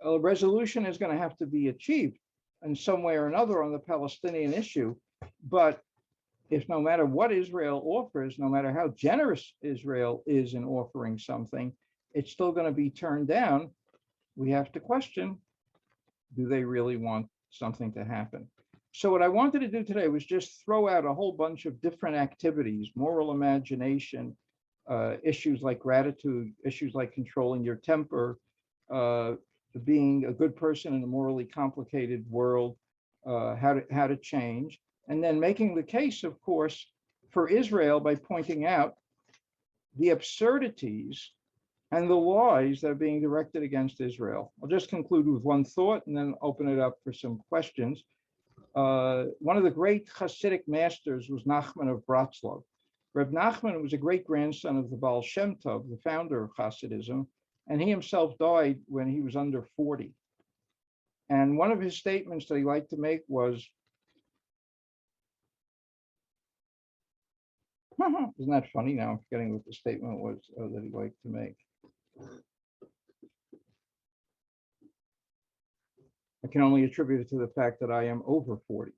A resolution is going to have to be achieved in some way or another on the Palestinian issue. But if no matter what Israel offers, no matter how generous Israel is in offering something, it's still going to be turned down. We have to question, do they really want something to happen? So what I wanted to do today was just throw out a whole bunch of different activities, moral imagination, issues like gratitude, issues like controlling your temper, being a good person in a morally complicated world, how to change, and then making the case, of course, for Israel by pointing out the absurdities and the lies that are being directed against Israel. I'll just conclude with one thought and then open it up for some questions. One of the great Hasidic masters was Nachman of Bratslav. Reb Nachman was a great-grandson of the Baal Shem Tov, the founder of Hasidism, and he himself died when he was under 40. And one of his statements that he liked to make was, isn't that funny? Now I'm forgetting what the statement was that he liked to make. I can only attribute it to the fact that I am over 40.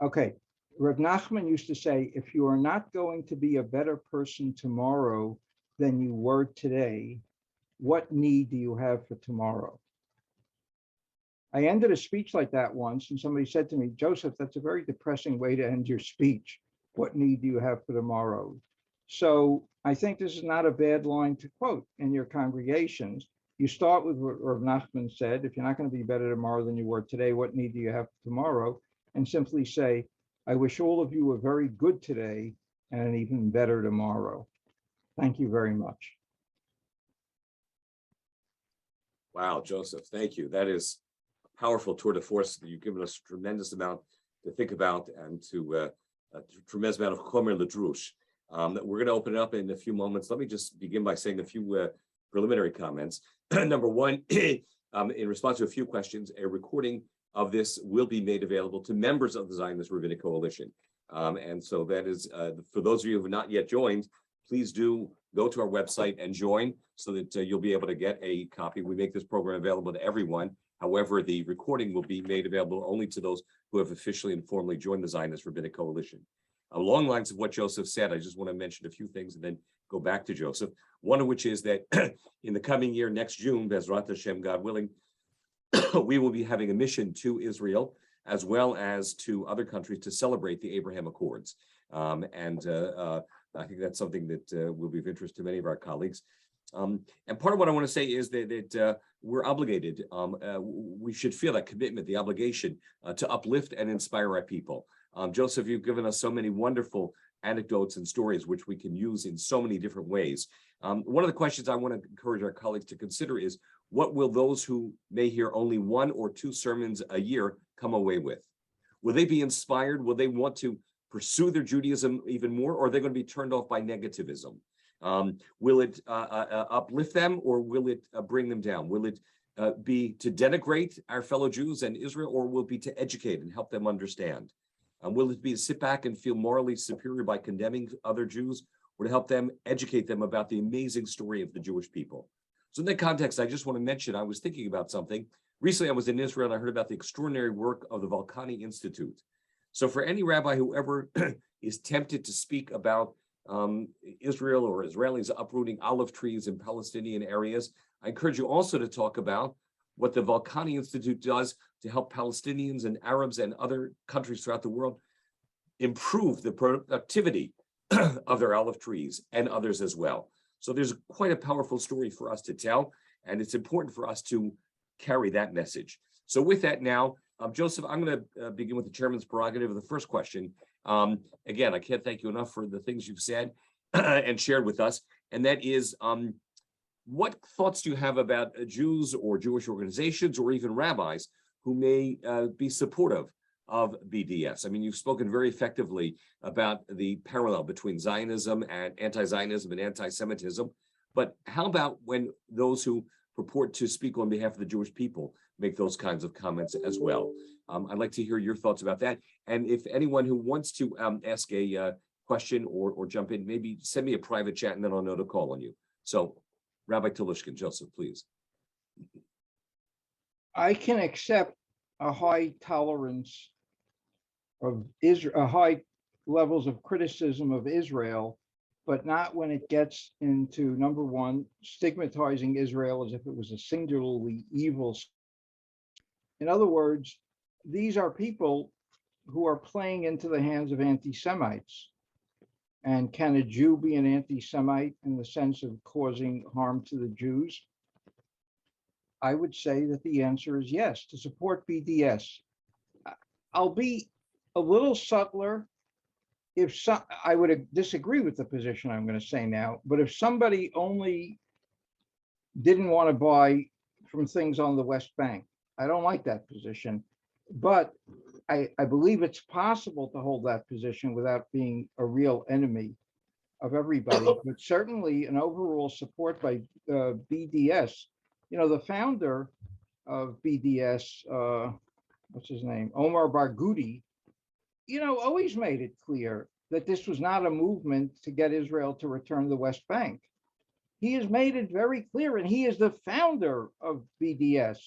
Okay, Reb Nachman used to say, if you are not going to be a better person tomorrow than you were today, what need do you have for tomorrow? I ended a speech like that once, and somebody said to me, Joseph, that's a very depressing way to end your speech. What need do you have for tomorrow? So I think this is not a bad line to quote in your congregations. You start with what Rav Nachman said, if you're not going to be better tomorrow than you were today, what need do you have for tomorrow? And simply say, I wish all of you a very good today and an even better tomorrow. Thank you very much. Wow, Joseph, thank you. That is a powerful tour de force. You've given us a tremendous amount to think about and to a tremendous amount of chomer ledrush. We're going to open it up in a few moments. Let me just begin by saying a few preliminary comments. Number one, in response to a few questions, a recording of this will be made available to members of the Zionist Rabbinic Coalition. And so that is, for those of you who have not yet joined, please do go to our website and join so that you'll be able to get a copy. We make this program available to everyone. However, the recording will be made available only to those who have officially and formally joined the Zionist Rabbinic Coalition. Along the lines of what Joseph said, I just want to mention a few things and then go back to Joseph, one of which is that in the coming year, next June, Bezrat Hashem, God willing, we will be having a mission to Israel as well as to other countries to celebrate the Abraham Accords. I think that's something that will be of interest to many of our colleagues. And part of what I want to say is that we're obligated. We should feel that commitment, the obligation to uplift and inspire our people. Joseph, you've given us so many wonderful anecdotes and stories which we can use in so many different ways. One of the questions I want to encourage our colleagues to consider is, what will those who may hear only 1 or 2 sermons a year come away with? Will they be inspired? Will they want to pursue their Judaism even more, or are they going to be turned off by negativism? Will it uplift them, or will it bring them down? Will it be to denigrate our fellow Jews and Israel, or will it be to educate and help them understand? Will it be to sit back and feel morally superior by condemning other Jews, or to help them educate them about the amazing story of the Jewish people? So in that context, I just want to mention, I was thinking about something. Recently, I was in Israel and I heard about the extraordinary work of the Volcani Institute. So for any rabbi who ever is tempted to speak about Israel or Israelis uprooting olive trees in Palestinian areas, I encourage you also to talk about what the Volcani Institute does to help Palestinians and Arabs and other countries throughout the world improve the productivity of their olive trees and others as well. So there's quite a powerful story for us to tell, and it's important for us to carry that message. So with that now, Joseph, I'm going to begin with the chairman's prerogative of the first question. Again, I can't thank you enough for the things you've said and shared with us, and that is, what thoughts do you have about Jews or Jewish organizations or even rabbis who may be supportive of BDS? I mean, you've spoken very effectively about the parallel between Zionism and anti-Zionism and anti-Semitism, but how about when those who purport to speak on behalf of the Jewish people make those kinds of comments as well? I'd like to hear your thoughts about that. And if anyone who wants to ask a question or jump in, maybe send me a private chat and then I'll know to call on you. So Rabbi Telushkin, Joseph, please. I can accept a high tolerance of Israel, high levels of criticism of Israel, but not when it gets into, number one, stigmatizing Israel as if it was a singularly evil. In other words, these are people who are playing into the hands of anti-Semites. And can a Jew be an anti-Semite in the sense of causing harm to the Jews? I would say that the answer is yes, to support BDS. I'll be a little subtler. I would disagree with the position I'm going to say now, but if somebody only didn't want to buy from things on the West Bank, I don't like that position. But I believe it's possible to hold that position without being a real enemy of everybody, but certainly an overall support by BDS. You know, the founder of BDS, what's his name, Omar Barghouti, always made it clear that this was not a movement to get Israel to return the West Bank. He has made it very clear, and he is the founder of BDS,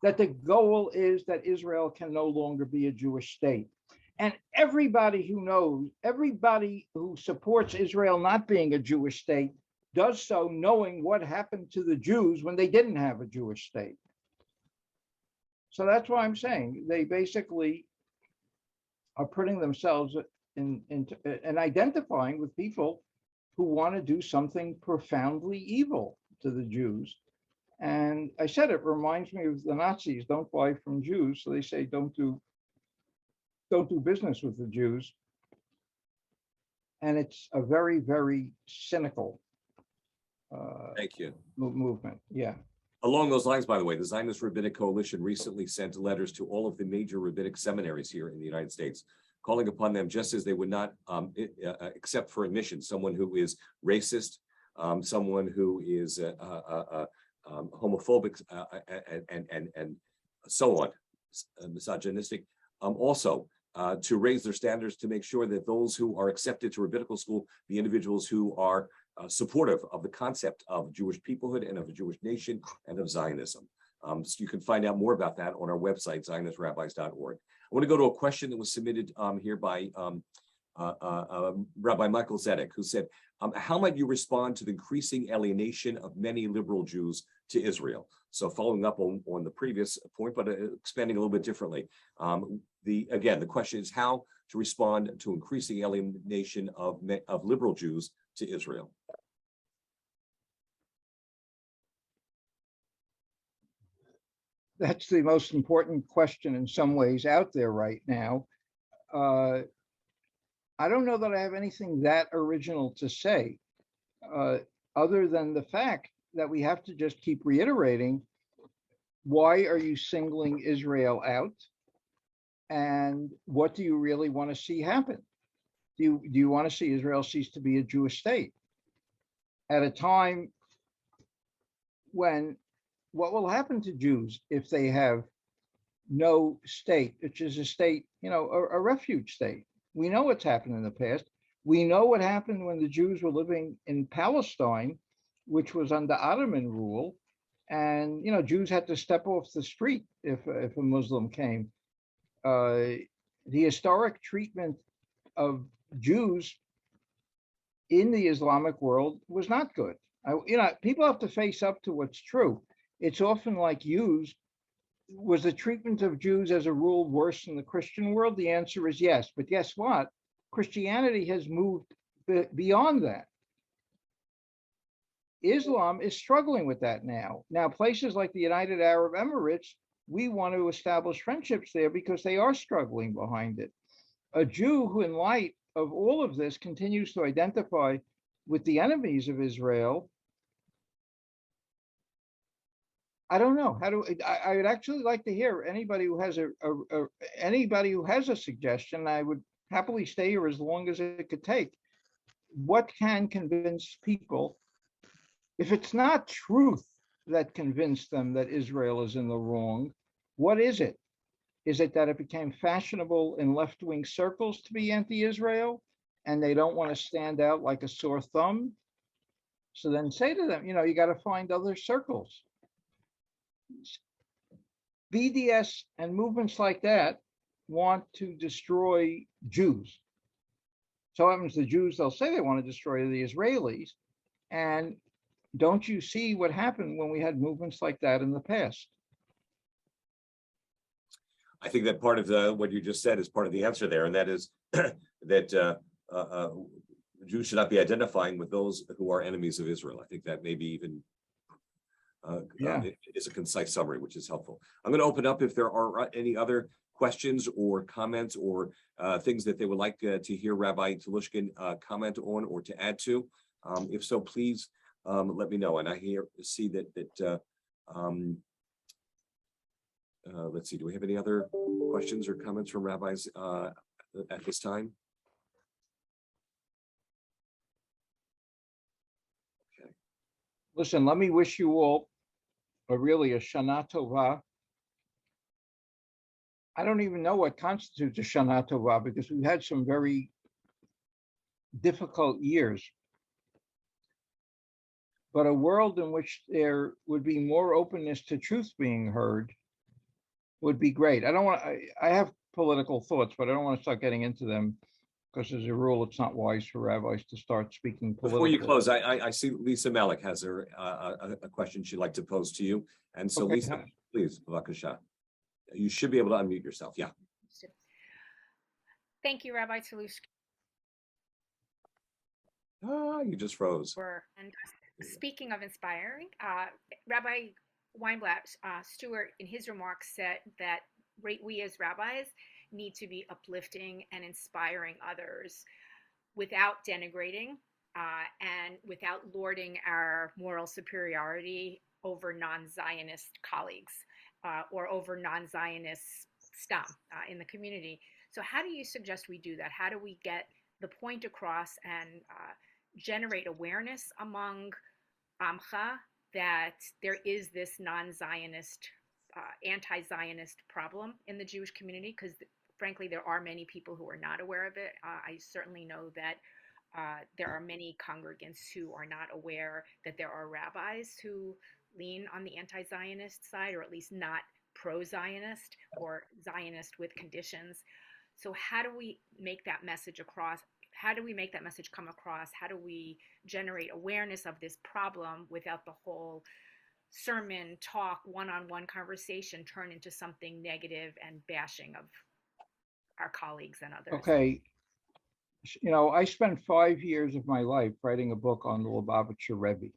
that the goal is that Israel can no longer be a Jewish state. And everybody who knows, everybody who supports Israel not being a Jewish state does so knowing what happened to the Jews when they didn't have a Jewish state. So that's why I'm saying they basically are putting themselves in and identifying with people who want to do something profoundly evil to the Jews. And I said it reminds me of the Nazis, don't buy from Jews. So they say don't do business with the Jews. And it's a very, very cynical Thank you. Movement. Yeah. Along those lines, by the way, the Zionist Rabbinic Coalition recently sent letters to all of the major rabbinic seminaries here in the United States, calling upon them, just as they would not accept for admission someone who is racist, someone who is homophobic, and so on, misogynistic, also to raise their standards to make sure that those who are accepted to rabbinical school, the individuals who are supportive of the concept of Jewish peoplehood and of the Jewish nation and of Zionism. So you can find out more about that on our website, zionistrabbis.org. I want to go to a question that was submitted here by Rabbi Michael Zedek, who said, how might you respond to the increasing alienation of many liberal Jews to Israel? So following up on the previous point, but expanding a little bit differently. The question is how to respond to increasing alienation of liberal Jews to Israel. That's the most important question in some ways out there right now. I don't know that I have anything that original to say, other than the fact that we have to just keep reiterating, why are you singling Israel out? And what do you really want to see happen? Do you want to see Israel cease to be a Jewish state at a time when what will happen to Jews if they have no state, which is a state, a refuge state? We know what's happened in the past. We know what happened when the Jews were living in Palestine, which was under Ottoman rule. And, Jews had to step off the street if a Muslim came. The historic treatment of Jews in the Islamic world was not good. People have to face up to what's true. It's often like was the treatment of Jews as a rule worse in the Christian world? The answer is yes. But guess what? Christianity has moved beyond that. Islam is struggling with that now. Now, places like the United Arab Emirates, we want to establish friendships there because they are struggling behind it. A Jew who, in light of all of this, continues to identify with the enemies of Israel, I don't know. I would actually like to hear anybody who has a suggestion. I would happily stay here as long as it could take. What can convince people, if it's not truth that convinced them that Israel is in the wrong, what is it? Is it that it became fashionable in left-wing circles to be anti-Israel and they don't want to stand out like a sore thumb? So then say to them, you got to find other circles. BDS and movements like that want to destroy Jews. So happens the Jews, they'll say they want to destroy the Israelis. And don't you see what happened when we had movements like that in the past? I think that part of what you just said is part of the answer there, and that is that Jews should not be identifying with those who are enemies of Israel. I think that maybe even it is a concise summary, which is helpful. I'm going to open up if there are any other questions or comments or things that they would like to hear Rabbi Telushkin comment on or to add to. If so, please let me know. And I see that let's see, do we have any other questions or comments from rabbis at this time? Okay. Listen, let me wish you all a Shana Tova. I don't even know what constitutes a Shana Tova because we've had some very difficult years. But a world in which there would be more openness to truth being heard would be great. I have political thoughts, but I don't want to start getting into them because as a rule, it's not wise for rabbis to start speaking politically. Before you close, I see Lisa Malik has a question she'd like to pose to you. And so okay. Lisa, please, Bavakasha. You should be able to unmute yourself. Yeah. Thank you, Rabbi Telushkin. You just froze. And speaking of inspiring, Rabbi Weinblatt Stewart in his remarks said that we as rabbis need to be uplifting and inspiring others without denigrating and without lording our moral superiority over non-Zionist colleagues or over non-Zionist stam in the community. So how do you suggest we do that? How do we get the point across and generate awareness among Amcha that there is this non-Zionist, anti-Zionist problem in the Jewish community? Because frankly, there are many people who are not aware of it. I certainly know that there are many congregants who are not aware that there are rabbis who lean on the anti-Zionist side, or at least not pro-Zionist or Zionist with conditions. So how do we make that message across? How do we make that message come across? How do we generate awareness of this problem without the whole sermon, talk, one-on-one conversation turn into something negative and bashing of our colleagues and others? Okay. I spent 5 years of my life writing a book on the Lubavitcher Rebbe.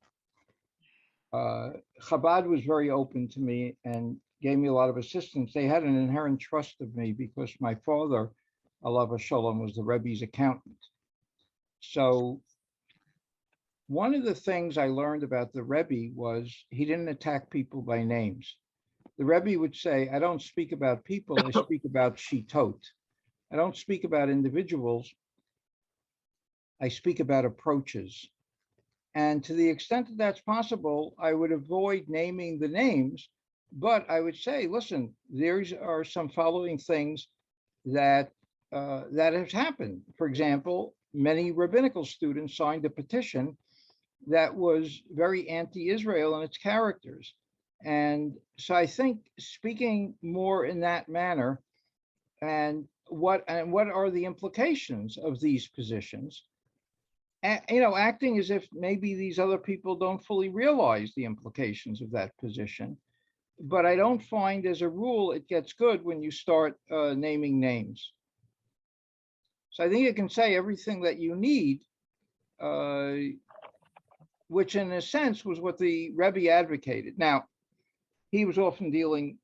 Chabad was very open to me and gave me a lot of assistance. They had an inherent trust of me because my father, alav hashalom, was the Rebbe's accountant. So one of the things I learned about the Rebbe was he didn't attack people by names. The Rebbe would say, I don't speak about people, I speak about shitot. I don't speak about individuals, I speak about approaches. And to the extent that that's possible, I would avoid naming the names, but I would say, listen, there are some following things that that have happened. For example, many rabbinical students signed a petition that was very anti-Israel in its characters. And so I think speaking more in that manner, and what are the implications of these positions, acting as if maybe these other people don't fully realize the implications of that position. But I don't find, as a rule, it gets good when you start naming names. So I think you can say everything that you need, which in a sense was what the Rebbe advocated. Now, he was often dealing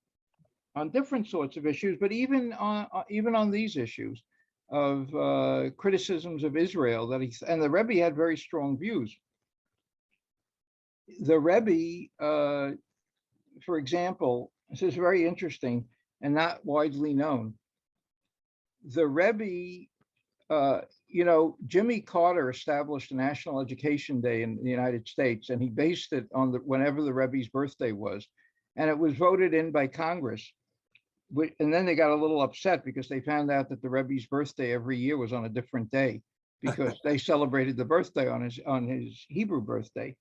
on different sorts of issues, but even on these issues of criticisms of Israel, and the Rebbe had very strong views. The Rebbe, for example, this is very interesting and not widely known. The Rebbe, Jimmy Carter established a National Education Day in the United States, and he based it on whenever the Rebbe's birthday was, and it was voted in by Congress. And then they got a little upset because they found out that the Rebbe's birthday every year was on a different day because they celebrated the birthday on his Hebrew birthday.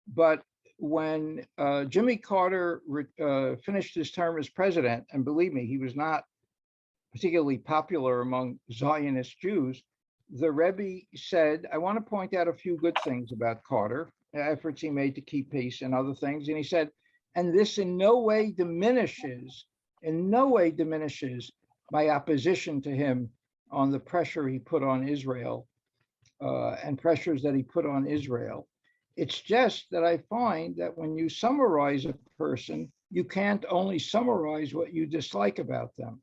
But when Jimmy Carter finished his term as president, and believe me, he was not particularly popular among Zionist Jews, the Rebbe said, I want to point out a few good things about Carter, efforts he made to keep peace and other things. And he said, and this in no way diminishes my opposition to him on the pressure he put on Israel and pressures that he put on Israel. It's just that I find that when you summarize a person, you can't only summarize what you dislike about them.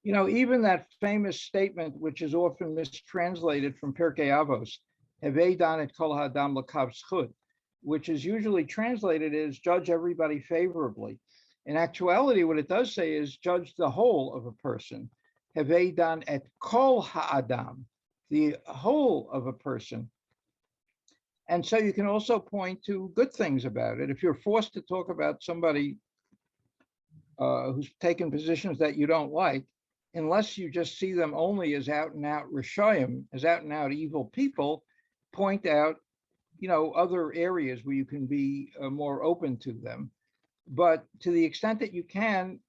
Even that famous statement, which is often mistranslated from Pirkei Avos, Hevei dan et kol ha'adam l'kav zchut, which is usually translated as judge everybody favorably. In actuality, what it does say is judge the whole of a person. Hevei dan et kol ha'adam, the whole of a person. And so you can also point to good things about it. If you're forced to talk about somebody who's taken positions that you don't like, unless you just see them only as out and out Rishayim, as out and out evil people, point out, other areas where you can be more open to them. But to the extent that you can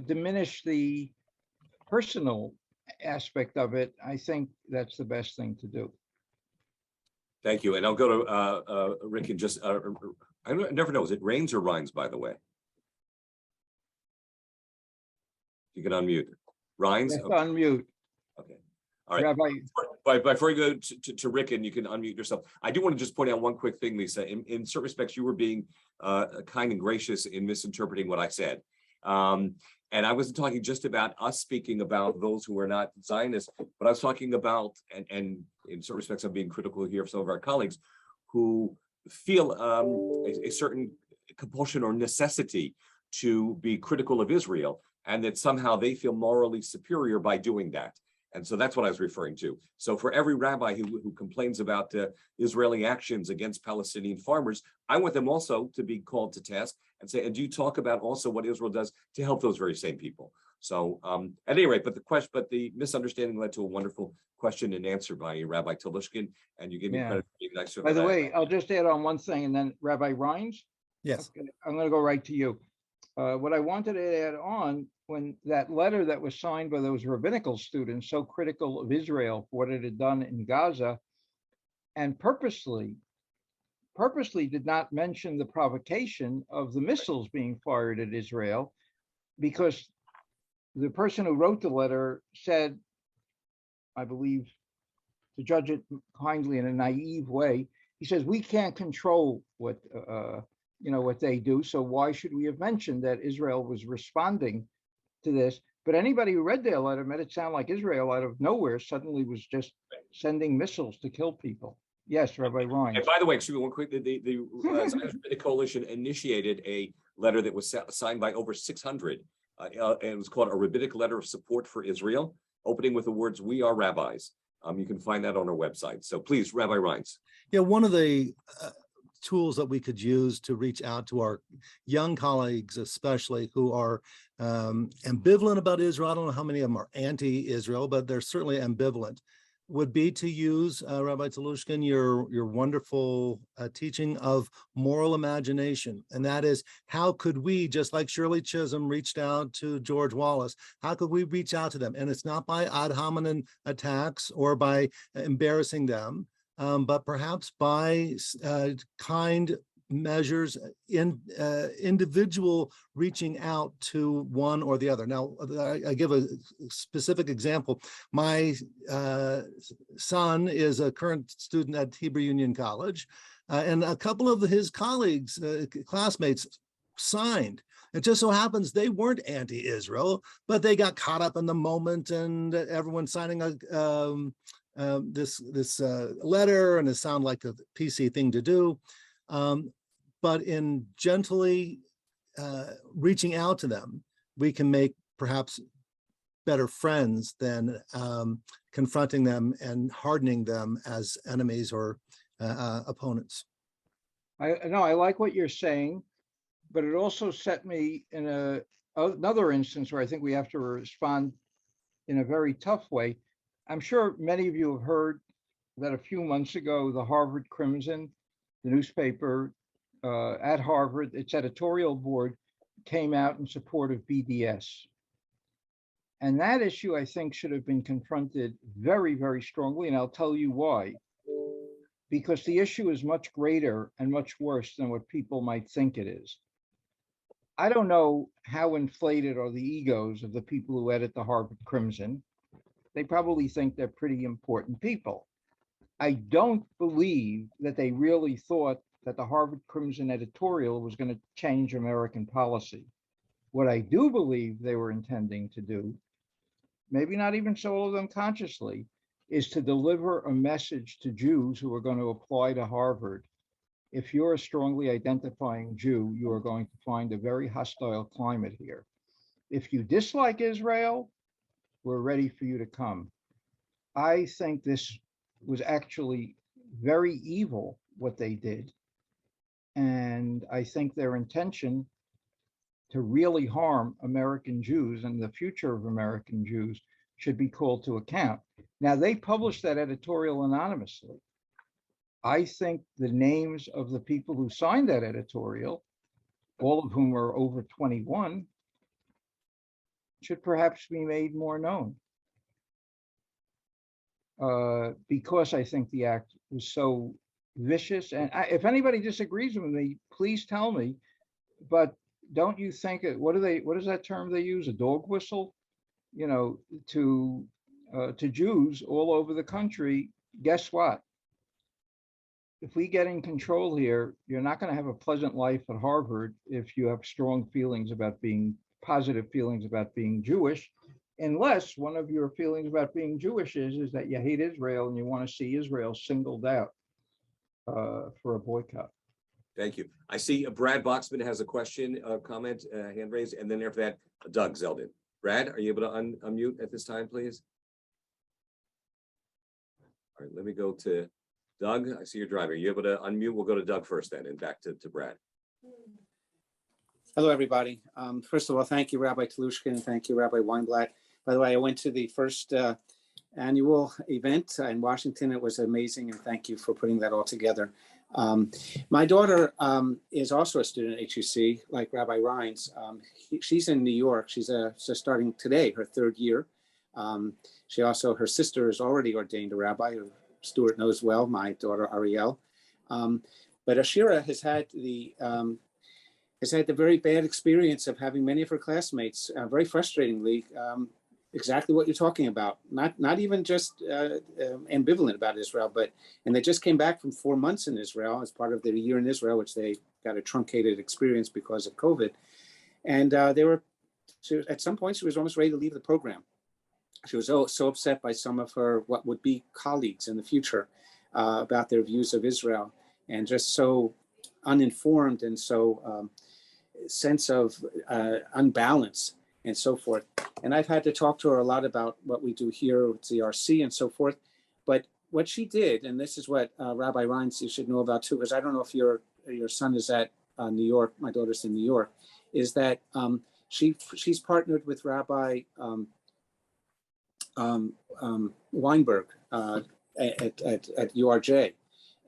diminish the personal aspect of it, I think that's the best thing to do. Thank you. And I'll go to Rick and just, I never know, is it rains or rhymes, by the way? You can unmute. Rhymes? Yes, Okay. unmute. Okay. All right. Rabbi, Before you go to Rick, and you can unmute yourself, I do want to just point out one quick thing, Lisa. In certain respects, you were being kind and gracious in misinterpreting what I said. And I wasn't talking just about us speaking about those who are not Zionists, but I was talking about, and in certain respects, I'm being critical here of some of our colleagues who feel a certain compulsion or necessity to be critical of Israel, and that somehow they feel morally superior by doing that. And so that's what I was referring to. So for every rabbi who complains about Israeli actions against Palestinian farmers, I want them also to be called to task and say, and do you talk about also what Israel does to help those very same people? So at any rate, but the misunderstanding led to a wonderful question and answer by Rabbi Telushkin, and you gave me credit for being nice to by the way, I'll just add on one thing, and then Rabbi Rines. Yes. Okay, I'm going to go right to you. What I wanted to add on when that letter that was signed by those rabbinical students, so critical of Israel for what it had done in Gaza, and purposely did not mention the provocation of the missiles being fired at Israel, because the person who wrote the letter said, I believe, to judge it kindly in a naive way, he says, we can't control what what they do, so why should we have mentioned that Israel was responding to this? But anybody who read their letter made it sound like Israel out of nowhere suddenly was just sending missiles to kill people. Yes, Rabbi Ryan. And by the way, excuse me, one quick, the Zionist Rabbinic Coalition initiated a letter that was signed by over 600, and it was called a Rabbinic Letter of Support for Israel, opening with the words, "We are rabbis." You can find that on our website. So please, Rabbi Rines. Yeah, one of the tools that we could use to reach out to our young colleagues, especially who are ambivalent about Israel. I don't know how many of them are anti-Israel, but they're certainly ambivalent, would be to use, Rabbi Telushkin, your wonderful teaching of moral imagination. And that is, how could we, just like Shirley Chisholm reached out to George Wallace, how could we reach out to them? And it's not by ad hominem attacks or by embarrassing them, but perhaps by kind measures in individual reaching out to one or the other. Now, I give a specific example. My son is a current student at Hebrew Union College, and a couple of his colleagues, classmates, signed. It just so happens they weren't anti-Israel, but they got caught up in the moment, and everyone signing this letter, and it sounded like a PC thing to do. But in gently reaching out to them, we can make perhaps better friends than confronting them and hardening them as enemies or opponents. I like what you're saying, but it also set me in another instance where I think we have to respond in a very tough way. I'm sure many of you have heard that a few months ago, the Harvard Crimson, the newspaper at Harvard, its editorial board came out in support of BDS. And that issue, I think, should have been confronted very, very strongly, and I'll tell you why. Because the issue is much greater and much worse than what people might think it is. I don't know how inflated are the egos of the people who edit the Harvard Crimson. They probably think they're pretty important people. I don't believe that they really thought that the Harvard Crimson editorial was going to change American policy. What I do believe they were intending to do, maybe not even so all of them consciously, is to deliver a message to Jews who are going to apply to Harvard. If you're a strongly identifying Jew, you are going to find a very hostile climate here. If you dislike Israel, we're ready for you to come. I think this was actually very evil, what they did. And I think their intention to really harm American Jews and the future of American Jews should be called to account. Now, they published that editorial anonymously. I think the names of the people who signed that editorial, all of whom are over 21, should perhaps be made more known. Because I think the act was so vicious. And if anybody disagrees with me, please tell me. But don't you think what is that term they use? A dog whistle, to Jews all over the country. Guess what? If we get in control here, you're not going to have a pleasant life at Harvard if you have positive feelings about being Jewish, unless one of your feelings about being Jewish is that you hate Israel and you want to see Israel singled out for a boycott. Thank you. I see Brad Boxman has a question, comment, hand raised, and then after that, Doug Zeldin. Brad, are you able to unmute at this time, please? All right, let me go to Doug. I see you're driving. Are you able to unmute? We'll go to Doug first then and back to Brad. Hello, everybody. First of all, thank you, Rabbi Telushkin, and thank you, Rabbi Weinblatt. By the way, I went to the first annual event in Washington. It was amazing, and thank you for putting that all together. My daughter is also a student at HUC, like Rabbi Rines. She's in New York. She's starting today, her third year. Her sister is already ordained a rabbi, who Stuart knows well, my daughter Ariel. But Ashira has had the very bad experience of having many of her classmates, very frustratingly, exactly what you're talking about. Not even just ambivalent about Israel, and they just came back from 4 months in Israel as part of their year in Israel, which they got a truncated experience because of COVID. And at some point, she was almost ready to leave the program. She was so upset by some of her what would be colleagues in the future about their views of Israel, and just so uninformed and so sense of unbalance and so forth. And I've had to talk to her a lot about what we do here with ZRC and so forth. But what she did, and this is what Rabbi Rines, you should know about too, because I don't know if your son is at New York, my daughter's in New York, is that she's partnered with Rabbi Weinberg at URJ,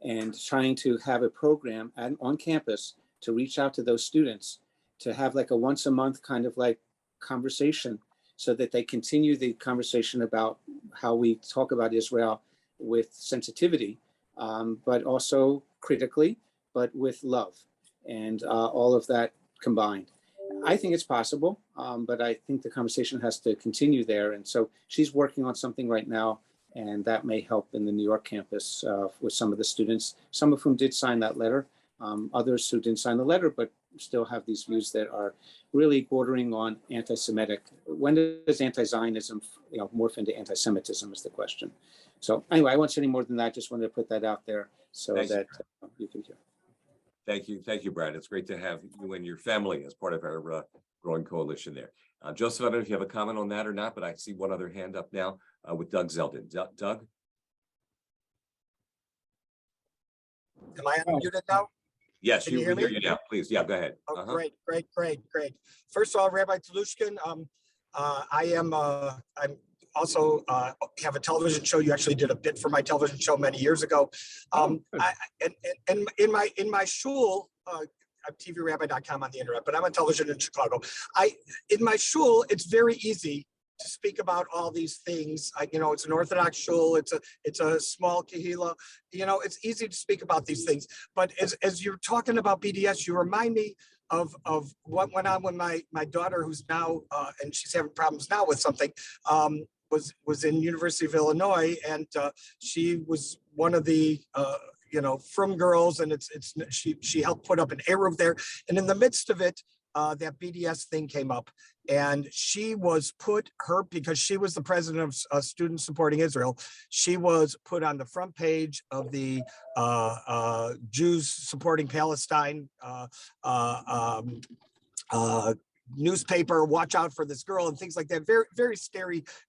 and trying to have a program on campus to reach out to those students, to have like a once a month kind of like conversation, so that they continue the conversation about how we talk about Israel with sensitivity, but also critically, but with love, and all of that combined. I think it's possible, but I think the conversation has to continue there. And so she's working on something right now, and that may help in the New York campus with some of the students, some of whom did sign that letter, others who didn't sign the letter, but still have these views that are really bordering on anti-Semitic. When does anti-Zionism morph into anti-Semitism is the question. So anyway, I won't say any more than that. Just wanted to put that out there so that you can hear. Thank you, Brad. It's great to have you and your family as part of our growing coalition there. Joseph, I don't know if you have a comment on that or not, but I see one other hand up now with Doug Zeldin. Doug? Am I unmuted now? Yes, Can you we hear hear me? you now. Please, yeah, go ahead. Oh, great. First of all, Rabbi Telushkin, I'm also have a television show. You actually did a bit for my television show many years ago. And in my shul, I'm tvrabbi.com on the internet, but I'm on television in Chicago. In my shul, it's very easy to speak about all these things. It's an Orthodox shul. It's a small kahila. It's easy to speak about these things. But as you're talking about BDS, you remind me of what went on when my daughter, who's now and she's having problems now with something, was in University of Illinois, and she was one of the frum girls, and she helped put up an eruv there, and in the midst of it, that BDS thing came up, and she was because she was the president of Students Supporting Israel, she was put on the front page of the Jews Supporting Palestine newspaper. Watch out for this girl and things like that. Very,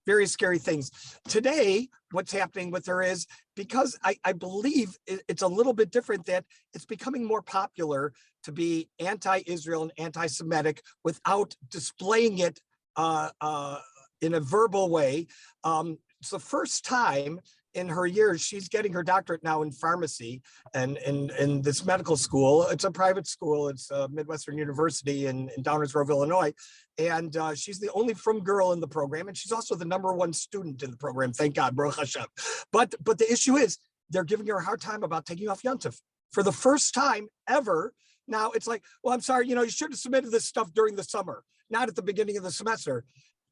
very scary things. Today, what's happening with her is, because I believe it's a little bit different, that it's becoming more popular to be anti-Israel and anti-Semitic without displaying it in a verbal way. It's the first time in her years. She's getting her doctorate now in pharmacy, and in this medical school. It's a private school. It's Midwestern University in Downers Grove, Illinois. And she's the only frum girl in the program. And she's also the #1 student in the program. Thank God, Baruch Hashem. But the issue is, they're giving her a hard time about taking off Yontif for the first time ever. Now it's like, well, I'm sorry, you should have submitted this stuff during the summer, not at the beginning of the semester.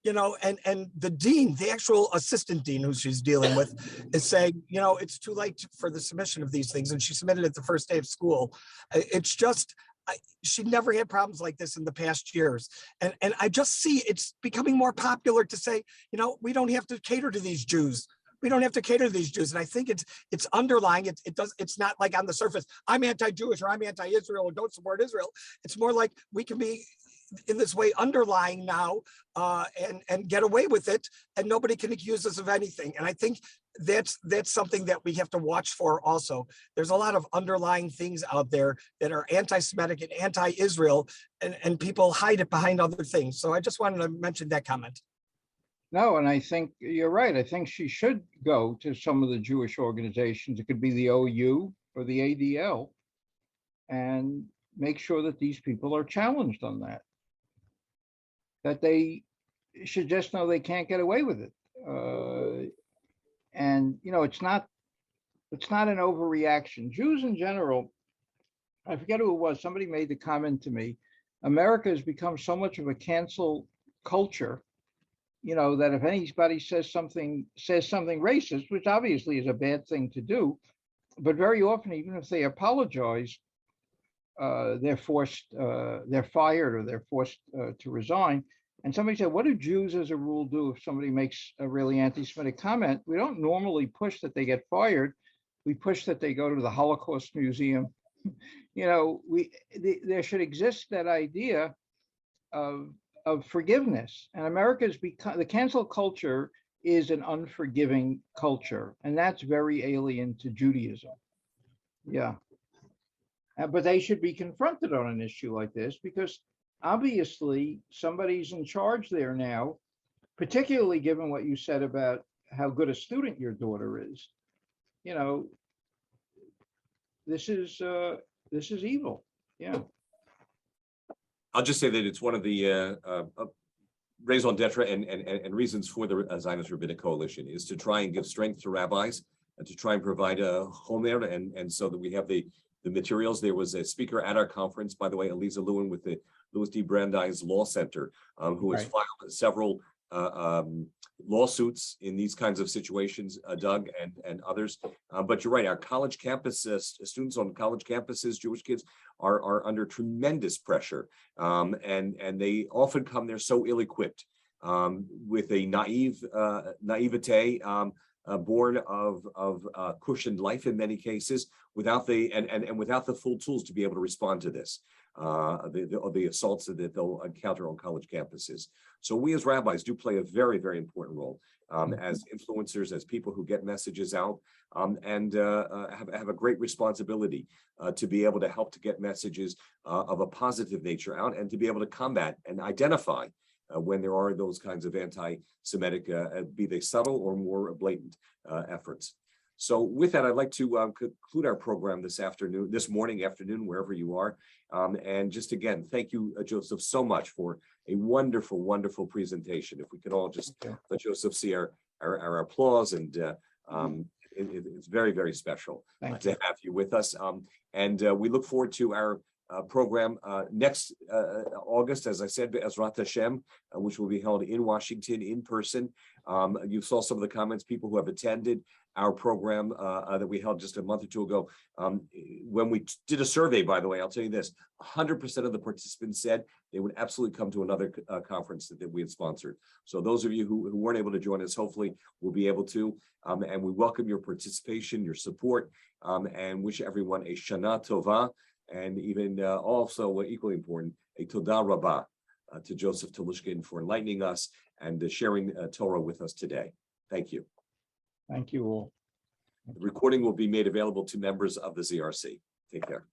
And the dean, the actual assistant dean who she's dealing with, is saying, it's too late for the submission of these things. And she submitted it the first day of school. It's just, she never had problems like this in the past years. And I just see it's becoming more popular to say, we don't have to cater to these Jews. We don't have to cater to these Jews. And I think it's underlying. It's not like on the surface, I'm anti-Jewish or I'm anti-Israel or don't support Israel. It's more like we can be in this way underlying now and get away with it, and nobody can accuse us of anything. And I think that's something that we have to watch for also. There's a lot of underlying things out there that are anti-Semitic and anti-Israel, and people hide it behind other things. So I just wanted to mention that comment. No, and I think you're right. I think she should go to some of the Jewish organizations. It could be the OU, or the ADL and make sure that these people are challenged on that. That they should just know they can't get away with it. And you know, it's not an overreaction. Jews in general, I forget who it was, somebody made the comment to me, America has become so much of a cancel culture, you know, that if anybody says something racist, which obviously is a bad thing to do, but very often, even if they apologize, they're fired or they're forced to resign. And somebody said, what do Jews as a rule do if somebody makes a really anti-Semitic comment? We don't normally push that they get fired. We push that they go to the Holocaust Museum. You know, there should exist that idea of forgiveness. And America's become, the cancel culture is an unforgiving culture, and that's very alien to Judaism. Yeah. But they should be confronted on an issue like this, because obviously somebody's in charge there now, particularly given what you said about how good a student your daughter is. You know, this is evil. Yeah. I'll just say that it's one of the raison d'etre and reasons for the Zionist Rabbinic Coalition is to try and give strength to rabbis and to try and provide a homer, and so that we have the materials. There was a speaker at our conference, by the way, Eliza Lewin with the Louis D. Brandeis Law Center, who has filed several lawsuits in these kinds of situations, Doug and others. But you're right, our college campuses, students on college campuses, Jewish kids are under tremendous pressure. And they often come there so ill-equipped with a naivete, born of cushioned life in many cases, without without the full tools to be able to respond to this, the assaults that they'll encounter on college campuses. So we as rabbis do play a very, very important role as influencers, as people who get messages out, and have a great responsibility to be able to help to get messages of a positive nature out, and to be able to combat and identify when there are those kinds of anti-Semitic, be they subtle or more blatant efforts. So with that, I'd like to conclude our program this morning, wherever you are. And just again, thank you, Joseph, so much for a wonderful, wonderful presentation. If we could all just let Joseph see our applause, and it's very, very special to have you with us. And we look forward to our program next August, as I said, Ezrat Hashem, which will be held in Washington in person. You saw some of the comments, people who have attended our program that we held just a month or two ago. When we did a survey, by the way, I'll tell you this, 100% of the participants said they would absolutely come to another conference that we had sponsored. So those of you who weren't able to join us, hopefully will be able to. And we welcome your participation, your support, and wish everyone a Shana Tova. And even also equally important, a Toda Rabbah to Joseph Telushkin for enlightening us and sharing Torah with us today. Thank you. Thank you all. The recording will be made available to members of the ZRC. Take care.